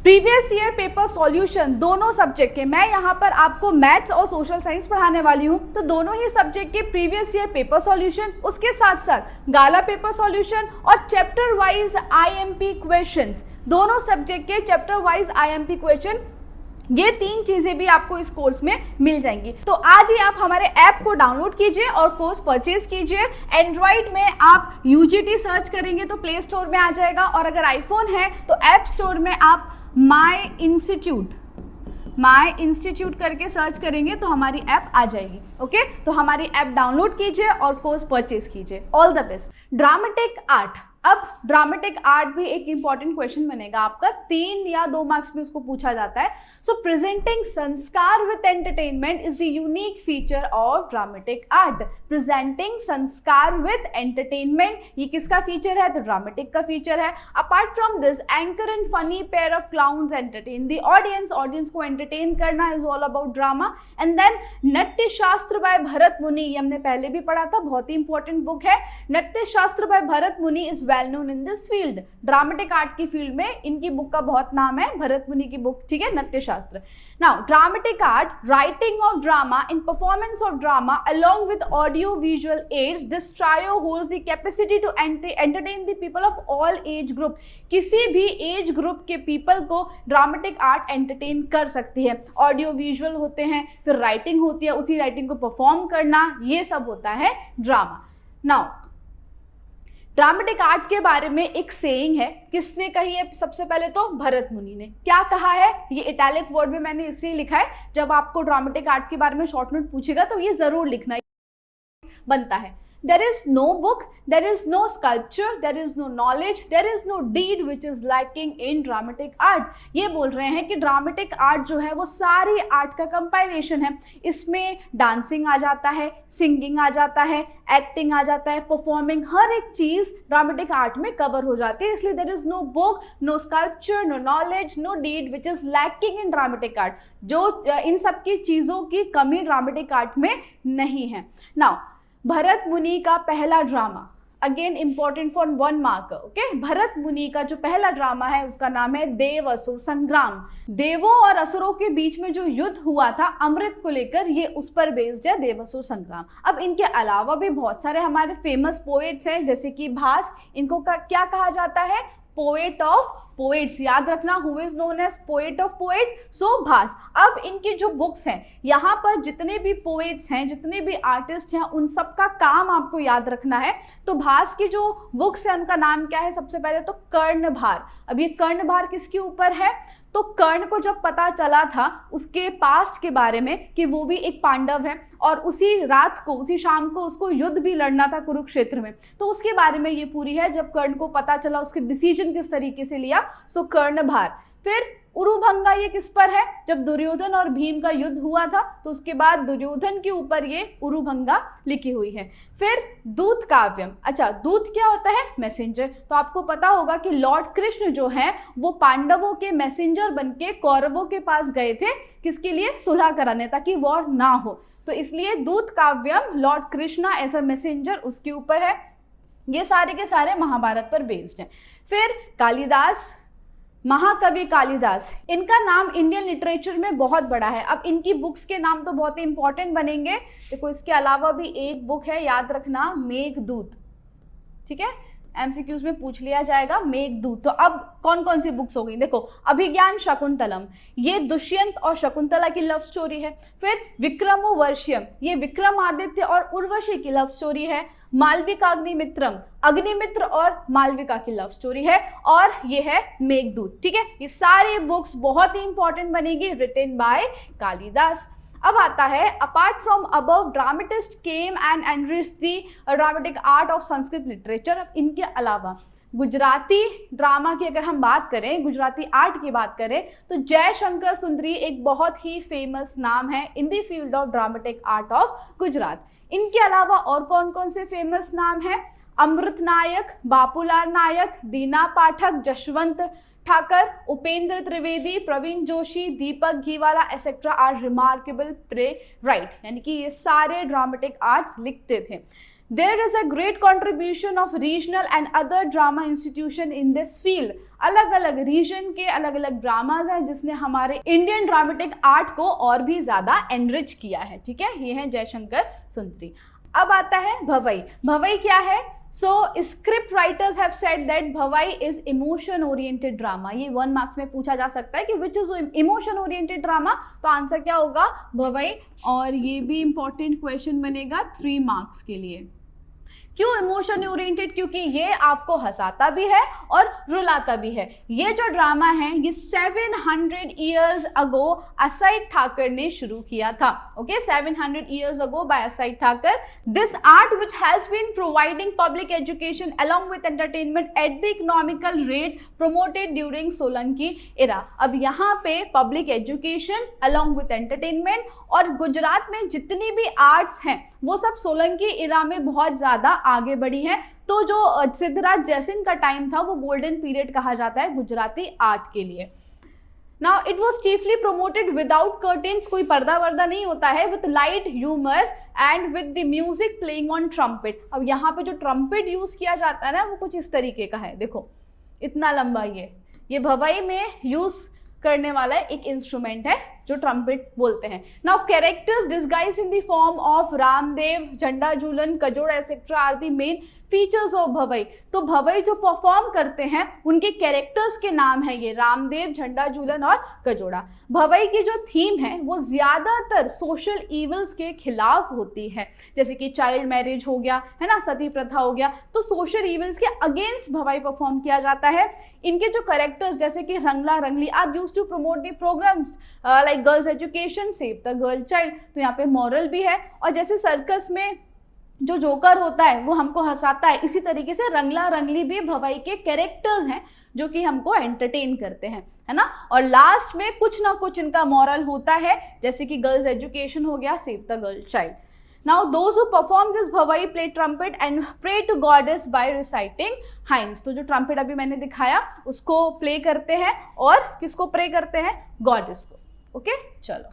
प्रीवियस ईयर पेपर सॉल्यूशन दोनों सब्जेक्ट के, मैं यहाँ पर आपको मैथ्स और सोशल साइंस पढ़ाने वाली हूँ, तो दोनों ही सब्जेक्ट के प्रीवियस ईयर पेपर सॉल्यूशन, उसके साथ साथ गाला पेपर सॉल्यूशन और चैप्टर वाइज IMP क्वेश्चंस, दोनों सब्जेक्ट के चैप्टर वाइज IMP क्वेश्चन, ये तीन चीजें भी आपको इस कोर्स में मिल जाएंगी. तो आज ही आप हमारे ऐप को डाउनलोड कीजिए और कोर्स परचेज कीजिए. एंड्रॉइड में आप UGT सर्च करेंगे तो प्ले स्टोर में आ जाएगा, और अगर आईफोन है तो ऐप स्टोर में आप माई इंस्टीट्यूट करके सर्च करेंगे तो हमारी ऐप आ जाएगी. ओके, तो हमारी ऐप डाउनलोड कीजिए और कोर्स परचेज कीजिए. All the best. Dramatic art. अब ड्रामेटिक आर्ट भी एक इंपॉर्टेंट क्वेश्चन बनेगा आपका, 3 या 2 मार्क्स में उसको पूछा जाता है. So presenting sanskar with entertainment is the unique feature of dramatic art. Presenting sanskar with entertainment, ये किसका फीचर है? तो ड्रामेटिक का फीचर है. Apart from this anchor and funny pair of clowns entertain the audience. Audience को एंटरटेन करना is all about drama. And then Natya Shastra by Bharat मुनि, ये हमने पहले भी पढ़ा था, बहुत ही इंपॉर्टेंट बुक है. नट्य शास्त्र बाय भरत मुनि is well known in this field. Dramatic art की फील्ड में इनकी बुक का बहुत नाम है, भरत मुनि की बुक, ठीक है, नाट्य शास्त्र। Now dramatic art, writing of drama in performance of drama along with audio visual aids, this trio holds the capacity to entertain the people of all age group। किसी भी एज ग्रुप के people को dramatic art entertain कर सकती है। Audio visual होते हैं, फिर राइटिंग होती है, उसी राइटिंग को परफॉर्म करना, ये सब होता है ड्रामा। नाउ ड्रामेटिक आर्ट के बारे में एक सेइंग है, किसने कही है? सबसे पहले तो भरत मुनि ने। क्या कहा है? ये इटैलिक वर्ड में मैंने इसलिए लिखा है, जब आपको ड्रामेटिक आर्ट के बारे में शॉर्ट नोट पूछेगा तो ये जरूर लिखना बनता है। There is no book, there is no sculpture, there is no knowledge, there is no deed which is lacking in dramatic art। ये बोल रहे हैं कि ड्रामेटिक आर्ट जो है वो सारी आर्ट का कंपाइलेशन है। इसमें डांसिंग आ जाता है, सिंगिंग आ जाता है, एक्टिंग आ जाता है, परफॉर्मिंग, हर एक चीज ड्रामेटिक आर्ट में कवर हो जाती है। इसलिए there is no book, no sculpture, no knowledge, no deed which is lacking in dramatic art. जो इन सब की चीजों की कमी ड्रामेटिक आर्ट में नहीं है। नाउ भरत मुनि का पहला drama, again important for 1 mark, okay. Bharat मुनि का जो पहला ड्रामा है उसका नाम है देव असुर संग्राम। देवों और असुरों के बीच में जो युद्ध हुआ था अमृत को लेकर, ये उस पर बेस्ड है, देव असुर संग्राम। अब इनके अलावा भी बहुत सारे हमारे फेमस पोएट्स हैं, जैसे कि भास। इनको क्या कहा जाता है? Poet of poets. याद रखना, who is known as poet of poets? So Bhasa. अब इनकी जो बुक्स हैं, यहाँ पर जितने भी पोएट्स हैं, जितने भी आर्टिस्ट हैं, उन सब का काम आपको याद रखना है। तो भास की जो बुक्स है उनका नाम क्या है? सबसे पहले तो कर्णभार। अब ये कर्णभार किसके ऊपर है? तो कर्ण को जब पता चला था उसके पास्ट के बारे में कि वो भी एक पांडव है और उसी रात को, उसी शाम को उसको युद्ध भी लड़ना था कुरुक्षेत्र में, तो उसके बारे में ये पूरी है। जब कर्ण को पता चला उसके डिसीजन किस तरीके से लिया, सो कर्णभार। फिर उरुभंगा, ये किस पर है? जब दुर्योधन और भीम का युद्ध हुआ था तो उसके बाद दुर्योधन के ऊपर ये उरुभंगा लिखी हुई है। फिर दूत काव्यम। अच्छा, दूत क्या होता है? मैसेंजर। तो आपको पता होगा कि लॉर्ड कृष्ण जो है वो पांडवों के मैसेंजर बनके कौरवों के पास गए थे, किसके लिए? सुलह कराने, ताकि वॉर ना हो। तो इसलिए Duta Kavyam, lord Krishna as a messenger, उसके ऊपर है। ये सारे के सारे महाभारत पर बेस्ड हैं। फिर कालिदास, महाकवि कालिदास, इनका नाम इंडियन लिटरेचर में बहुत बड़ा है। अब इनकी बुक्स के नाम तो बहुत ही इंपॉर्टेंट बनेंगे। देखो, इसके अलावा भी एक बुक है, याद रखना, मेघदूत, ठीक है, एमसीक्यूज में पूछ लिया जाएगा, मेघदूत। तो अब कौन कौन सी बुक्स हो गई? देखो, अभिज्ञान शकुंतलम, ये दुष्यंत और शकुंतला की लव स्टोरी है। फिर विक्रमोर्वशीयम, ये विक्रमादित्य और उर्वशी की लव स्टोरी है। मालविकाग्निमित्रम, अग्निमित्र और मालविका की लव स्टोरी है। और ये है मेघदूत, ठीक है। ये सारी बुक्स बहुत ही इंपॉर्टेंट बनेगी, रिटन बाय कालिदास। अब आता है, apart from above dramatist came and enriched the dramatic art of Sanskrit literature. अब इनके अलावा गुजराती ड्रामा की अगर हम बात करें, गुजराती आर्ट की बात करें, तो जयशंकर सुंदरी एक बहुत ही फेमस नाम है in the field of dramatic art of Gujarat. इनके अलावा और कौन कौन से फेमस नाम हैं? Amrit Nayak, Bapulal Nayak, Dina Pathak, Jashwant Thakar, Upendra Trivedi, Pravin Joshi, Deepak Ghiwala etcetera are remarkable playwright. यानी कि ये सारे ड्रामेटिक आर्ट्स लिखते थे। There is a great contribution of regional and other drama institution in this field। अलग अलग रीजन के अलग अलग ड्रामाज हैं जिसने हमारे इंडियन ड्रामेटिक आर्ट को और भी ज्यादा एनरिच किया है, ठीक है। ये है जयशंकर सुंदरी। अब आता है भवई। भवई क्या है? So script writers have said that Bhavai is emotion oriented drama। ये 1 मार्क्स में पूछा जा सकता है कि which is emotion oriented drama, तो आंसर क्या होगा? भवई। और ये भी इंपॉर्टेंट क्वेश्चन बनेगा 3 मार्क्स के लिए। क्यों इमोशन ओरिएंटेड? क्योंकि ये आपको हंसाता भी है और रुलाता भी है। ये जो ड्रामा है ये 700 ईयर्स अगो असाइड ठाकर ने शुरू किया था। Okay, 700 years ago by Asait Thakar. This art which has been providing public education along with entertainment at the economical rate promoted during Solanki era। अब यहाँ पे public education along with entertainment, और गुजरात में जितनी भी आर्ट्स हैं वो सब सोलंकी इरा में बहुत ज्यादा आगे बढ़ी है। तो जो सिद्धराज जयसिंह का टाइम था वो गोल्डन पीरियड कहा जाता है गुजराती आर्ट के लिए। Now it was chiefly promoted without curtains, कोई पर्दा वर्दा नहीं होता है, with light humour and with the music playing on trumpet. अब यहाँ पे जो ट्रम्पेट यूज किया जाता है ना वो कुछ इस तरीके का है, देखो इतना लंबा ये भवई में यूज करने वाला एक इंस्ट्रूमेंट है जो ट्रम्पेट बोलते हैं। Now characters disguise in the form of Ramdev, Jhanda Jhulan, Kajoda etcetera are the main features of Bhavai. तो भवई जो परफॉर्म करते हैं उनके कैरेक्टर्स के नाम है ये रामदेव, झंडा झूलन और कजोड़ा। भवई की जो थीम है वो ज्यादातर सोशल इवल्स के खिलाफ होती है, जैसे कि चाइल्ड मैरिज हो गया है ना, सती प्रथा हो गया, तो सोशल इवल्स के अगेंस्ट भवई परफॉर्म किया जाता है। इनके जो कैरेक्टर्स जैसे कि Rangla Rangli are used to promote the programmes like girls education, save the girl child, तो यहाँ पे मॉरल भी है। और जैसे सर्कस में जो जोकर होता है वो हमको हंसाता है, इसी तरीके से रंगला रंगली भी भवई के कैरेक्टर्स हैं जो कि हमको एंटरटेन करते हैं, है ना। और लास्ट में कुछ ना कुछ इनका मॉरल होता है, जैसे कि गर्ल्स एजुकेशन हो गया, save the girl child. Now those who perform this Bhavai play trumpet and pray to goddess by reciting hymns. तो जो ट्रम्पेट अभी मैंने दिखाया उसको प्ले करते हैं और किसको प्रे करते हैं, गॉडेस को। ओके चलो,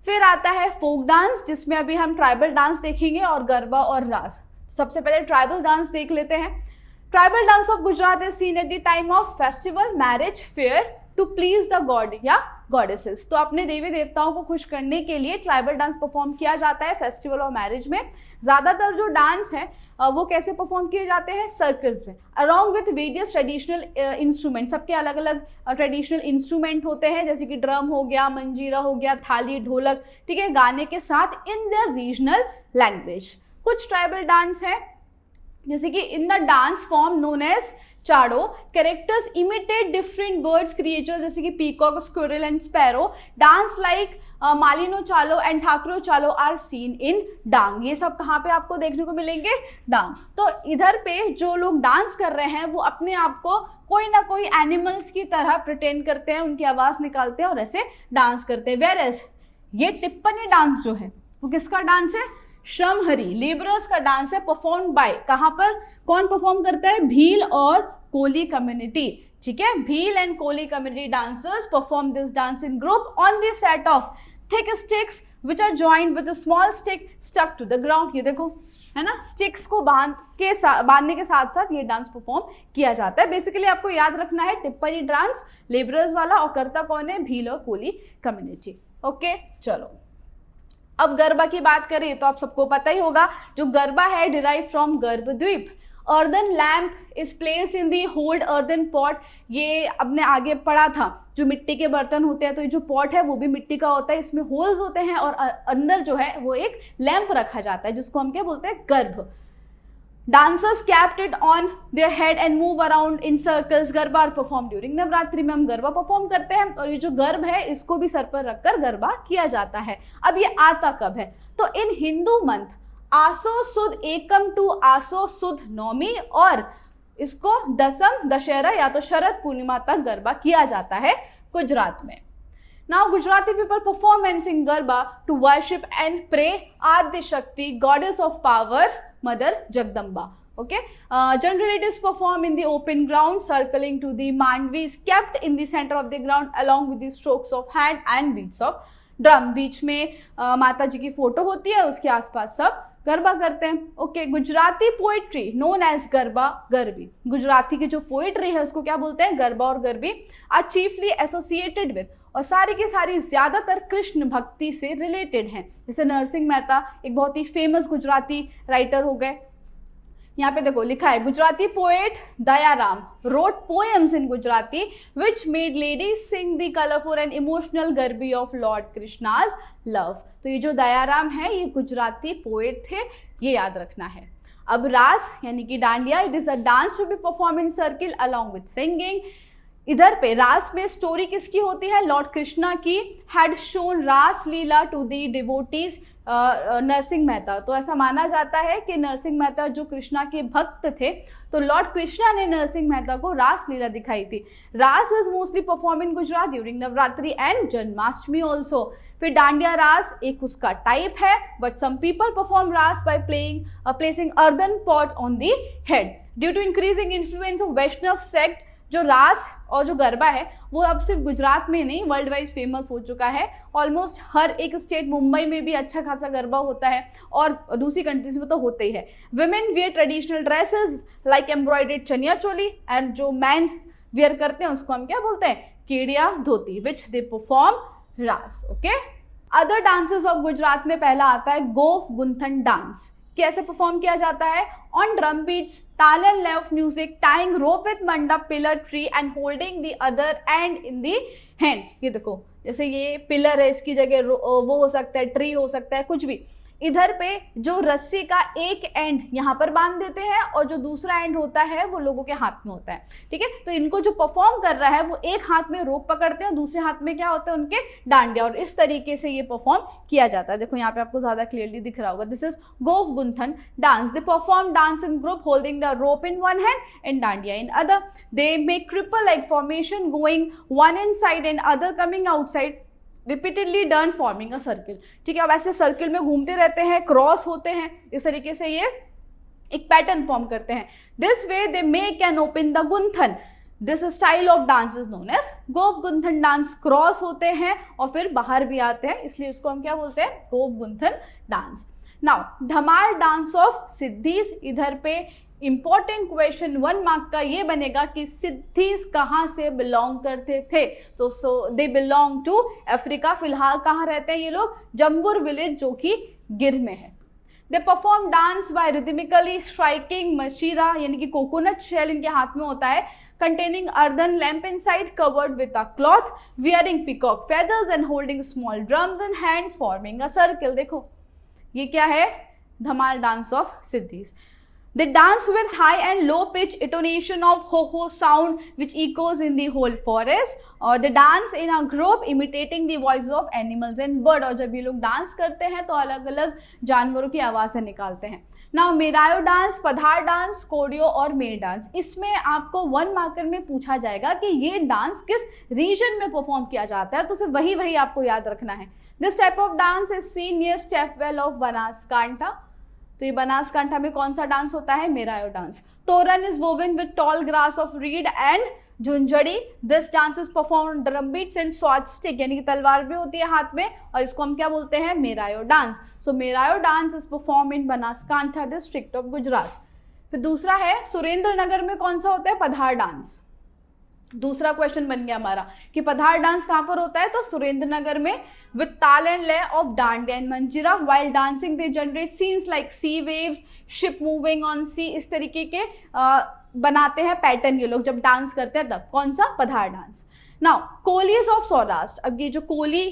फिर आता है फोक डांस, जिसमें अभी हम ट्राइबल डांस देखेंगे और गरबा और रास। सबसे पहले ट्राइबल डांस देख लेते हैं। Tribal dance of Gujarat is seen at the time of festival, marriage, fair to please the god या गॉडेसेस। तो अपने देवी देवताओं को खुश करने के लिए ट्राइबल डांस परफॉर्म किया जाता है फेस्टिवल और मैरिज में। ज़्यादातर जो डांस है वो कैसे परफॉर्म किए जाते हैं, सर्कल में, along with various traditional instrument. सबके अलग अलग ट्रेडिशनल इंस्ट्रूमेंट होते हैं, जैसे कि ड्रम हो गया, मंजीरा हो गया, थाली, ढोलक, ठीक है, गाने के साथ इन देयर रीजनल लैंग्वेज। कुछ ट्राइबल डांस है जैसे कि in the dance form known as Chado, characters imitate different birds creatures जैसे कि peacock, squirrel and sparrow. Dance like Malino Chalo and ठाकरो चालो आर सीन इन डांग। ये सब कहाँ पे आपको देखने को मिलेंगे, डांग। तो इधर पे जो लोग डांस कर रहे हैं वो अपने आप को कोई ना कोई एनिमल्स की तरह प्रिटेंड करते हैं, उनकी आवाज निकालते हैं और ऐसे डांस करते हैं। वेयरएज ये टिप्पणी डांस जो है वो किसका डांस है, श्रमहरी, लेबरर्स का डांस है, परफॉर्म बाय, कहाँ पर कौन परफॉर्म करता है, भील और कोली कम्युनिटी, ठीक है। Bhil and Koli community dancers perform this dance in group on this set of thick sticks which are joined with a small stick stuck to the ground. ये देखो है ना, स्टिक्स को बांधने के साथ साथ ये डांस परफॉर्म किया जाता है। बेसिकली आपको याद रखना है टिप्पणी डांस लेबरर्स वाला, और करता कौन है, भील और कोली कम्युनिटी। ओके चलो, अब गरबा की बात करें तो आप सबको पता ही होगा, जो गरबा है डिराइव फ्रॉम गर्भ द्वीप। Earthen lamp is placed in the hold earthen pot. ये अपने आगे पड़ा था, जो मिट्टी के बर्तन होते हैं, तो ये जो पॉट है वो भी मिट्टी का होता है, इसमें होल्स होते हैं और अंदर जो है वो एक लैंप रखा जाता है, जिसको हम क्या बोलते हैं, गर्भ। Dancers kept it on their head and move around in circles. Garba are perform during Navratri में हम गरबा परफॉर्म करते हैं, और ये जो गर्भ है इसको भी सर पर रखकर गरबा किया जाता है। अब ये आता कब है, तो इन हिंदू मंथ आसो सुद एकम टू आसो सुद नौमी, और इसको दसम दशहरा या तो शरद पूर्णिमा तक गरबा किया जाता है गुजरात में। Now Gujarati people perform and sing Garba to worship and pray Adya Shakti, goddess of power, Mother Jagdamba. Okay, generally it is performed in the open ground, circling to the mandvi is kept in the center of the ground along with the strokes of hand and beats of drum. बीच में माता जी की photo होती है, उसके आसपास सब गरबा करते हैं। Okay, Gujarati poetry known as garba garbi. Gujarati की जो पोइट्री है उसको क्या बोलते हैं, गरबा और garbi. Are chiefly associated with, और सारी की सारी ज्यादातर कृष्ण भक्ति से रिलेटेड हैं। जैसे नरसिंह मेहता एक बहुत ही फेमस गुजराती राइटर हो गए। यहाँ पे देखो लिखा है, Gujarati poet Dayaram wrote poems in Gujarati which made ladies sing the colorful and emotional garbi of Lord Krishna's love। तो ये जो दयाराम है ये गुजराती पोएट थे, ये याद रखना है। अब रास यानी कि dandiya, it is a dance to be perform in circle along with singing. इधर पे रास में स्टोरी किसकी होती है, लॉर्ड कृष्णा की। Had shown Ras Leela to the devotees Narsinh Mehta. तो ऐसा माना जाता है कि नरसिंह मेहता जो कृष्णा के भक्त थे, तो लॉर्ड कृष्णा ने नरसिंह मेहता को रास लीला दिखाई थी। Raas is mostly perform in Gujarat during Navratri and Janmashtami also. फिर डांडिया रास एक उसका टाइप है, but some people perform Raas by placing earthen pot on the head. Due to increasing influence of Vaishnav sect, जो रास और जो गरबा है वो अब सिर्फ गुजरात में नहीं वर्ल्ड वाइड फेमस हो चुका है। ऑलमोस्ट हर एक स्टेट, मुंबई में भी अच्छा खासा गरबा होता है और दूसरी कंट्रीज में तो होता ही है। Women wear traditional dresses like embroidered chaniya choli, and जो मैन वेयर करते हैं उसको हम क्या बोलते हैं, kediya dhoti, which they perform Raas. Okay, other dances of Gujarat में पहला आता है गोफ गुंथन डांस। कैसे परफॉर्म किया जाता है, on drum beats, taal and laya of music, tying rope with mandap, pillar, tree and holding the other end in the hand. ये देखो, जैसे ये पिलर है, इसकी जगह वो हो सकता है, ट्री हो सकता है, कुछ भी। इधर पे जो रस्सी का एक एंड यहाँ पर बांध देते हैं और जो दूसरा एंड होता है वो लोगों के हाथ में होता है, ठीक है। तो इनको जो परफॉर्म कर रहा है वो एक हाथ में रोप पकड़ते हैं और दूसरे हाथ में क्या होता है, उनके डांडिया, और इस तरीके से ये परफॉर्म किया जाता है। देखो यहाँ पे आपको ज्यादा क्लियरली दिख रहा होगा, this is Gof Gunthan dance. They perform dance in group holding the rope in one hand and dandiya in other. They make triple like formation going one inside and other coming outside, repeatedly done forming a circle. ठीक है, अब ऐसे circle में घूमते रहते हैं, cross होते हैं, इस तरीके से ये एक पैटर्न फॉर्म करते हैं। This way they make and open the gunthan. This style of dance is known as Gof Gunthan dance. Cross होते हैं और फिर बाहर भी आते हैं, इसलिए इसको हम क्या बोलते हैं, Gof Gunthan dance. Now Dhamal dance of Siddis. इधर पे इंपॉर्टेंट क्वेश्चन 1 मार्क का ये बनेगा कि सिद्धीज कहाँ से बिलोंग करते थे। तो दे बिलोंग टू अफ्रीका। फिलहाल कहाँ रहते हैं ये लोग, जम्बूर विलेज, जो कि गिर में है। They perform dance by rhythmically striking mashira, यानी कि कोकोनट शेल इनके हाथ में होता है, containing earthen lamp inside covered with a cloth, wearing peacock feathers and holding small drums in hands forming a circle. देखो ये क्या है, Dhamal dance of Siddis. They dance with high and low pitch intonation of ho-ho sound which echoes in the whole forest. और they dance in a group imitating the voices of animals and bird। और जब ये लोग dance करते हैं तो अलग अलग जानवरों की आवाज़ें निकालते हैं। Now मेरायो डांस, पधार डांस, कोडियो और मेर डांस। इसमें आपको 1 मार्कर में पूछा जाएगा कि ये डांस किस रीजन में परफॉर्म किया जाता है, तो सिर्फ वही आपको याद रखना है। This type of dance is seen near Stepwell of Banaskantha। तो ये बनासकांठा में कौन सा डांस होता है, Merayo dance. Toran is woven with tall grass of reed and jhunjhadi. This dance is perform drum beats and sword stick, यानी कि तलवार भी होती है हाथ में, और इसको हम क्या बोलते हैं, Merayo dance. So Merayo dance is perform in Banaskantha district of Gujarat. फिर दूसरा है सुरेंद्र नगर में कौन सा होता है, पधार डांस। दूसरा क्वेश्चन बन गया हमारा कि पधार डांस कहाँ पर होता है, तो सुरेंद्र नगर में। With taal and laya of dandiya and manjira, while dancing they generate scenes like sea waves, ship moving on sea, इस तरीके के बनाते हैं पैटर्न ये लोग जब डांस करते हैं तब। कौन सा, Padhar dance. Now Kolis of Saurashtra. अब ये जो कोली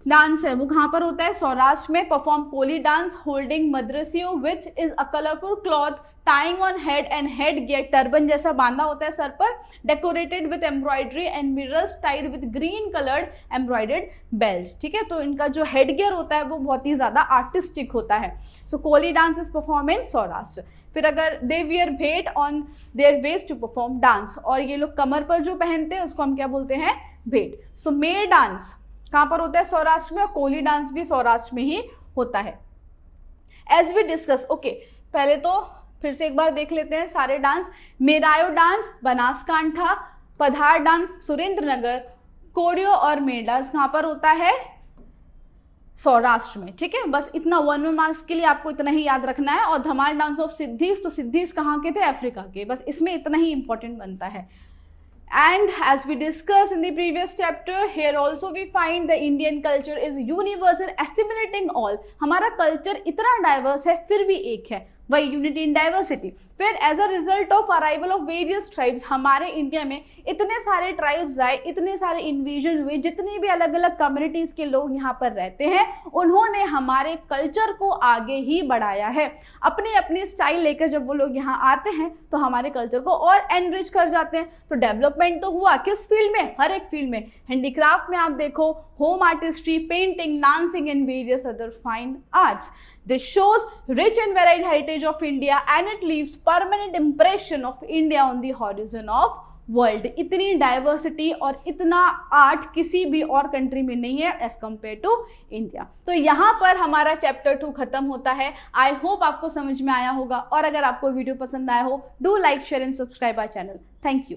डांस है वो कहाँ पर होता है, सौराष्ट्र में। परफॉर्म कोली डांस होल्डिंग मद्रसियों which is a colourful cloth tying on head and head gear, turban जैसा बांधा होता है सर पर, decorated with embroidery and mirrors tied with green coloured embroidered belt. ठीक है, तो इनका जो हेड गियर होता है वो बहुत ही ज्यादा आर्टिस्टिक होता है। So Koli dance is perform in Saurashtra. फिर अगर they wear bhet on their waist to perform dance, और ये लोग कमर पर जो पहनते हैं उसको हम क्या बोलते हैं, भेट। सो मेर डांस कहाँ पर होता है, सौराष्ट्र में, और कोली डांस भी सौराष्ट्र में ही होता है। एज वी डिस्कस, ओके, पहले तो फिर से एक बार देख लेते हैं सारे डांस। मेरायो डांस बनासकांठा, पधार डांस सुरेंद्र नगर, कोडियो और मेर डांस कहाँ पर होता है, सौराष्ट्र में। ठीक है, बस इतना 1 मार्क्स के लिए आपको इतना ही याद रखना है। और धमाल डांस ऑफ सिद्धीज, तो सिद्धीज कहाँ के थे, अफ्रीका के। बस इसमें इतना ही इंपॉर्टेंट बनता है। And as we discussed in the previous chapter, here also we find the Indian culture is universal, assimilating all। हमारा कल्चर इतना डाइवर्स है फिर भी एक है, वही यूनिटी इन डाइवर्सिटी। फिर as a result of arrival of various tribes, हमारे इंडिया में इतने सारे ट्राइब्स आए, इतने सारे इन्वेजन हुए, जितने भी अलग अलग कम्युनिटीज के लोग यहाँ पर रहते हैं उन्होंने हमारे कल्चर को आगे ही बढ़ाया है। अपनी अपनी स्टाइल लेकर जब वो लोग यहाँ आते हैं तो हमारे कल्चर को और एनरिच कर जाते हैं। तो डेवलपमेंट तो हुआ किस फील्ड में, हर एक फील्ड में। हैंडीक्राफ्ट में आप देखो, home artistry, painting, dancing and various other fine arts. This shows rich and varied heritage of India and it leaves permanent impression of India on the horizon of world. इतनी diversity और इतना art किसी भी और country में नहीं है as compare to India. तो यहाँ पर हमारा चैप्टर 2 खत्म होता है। आई होप आपको समझ में आया होगा, और अगर आपको वीडियो पसंद आया हो, do like, share and subscribe our channel. Thank you.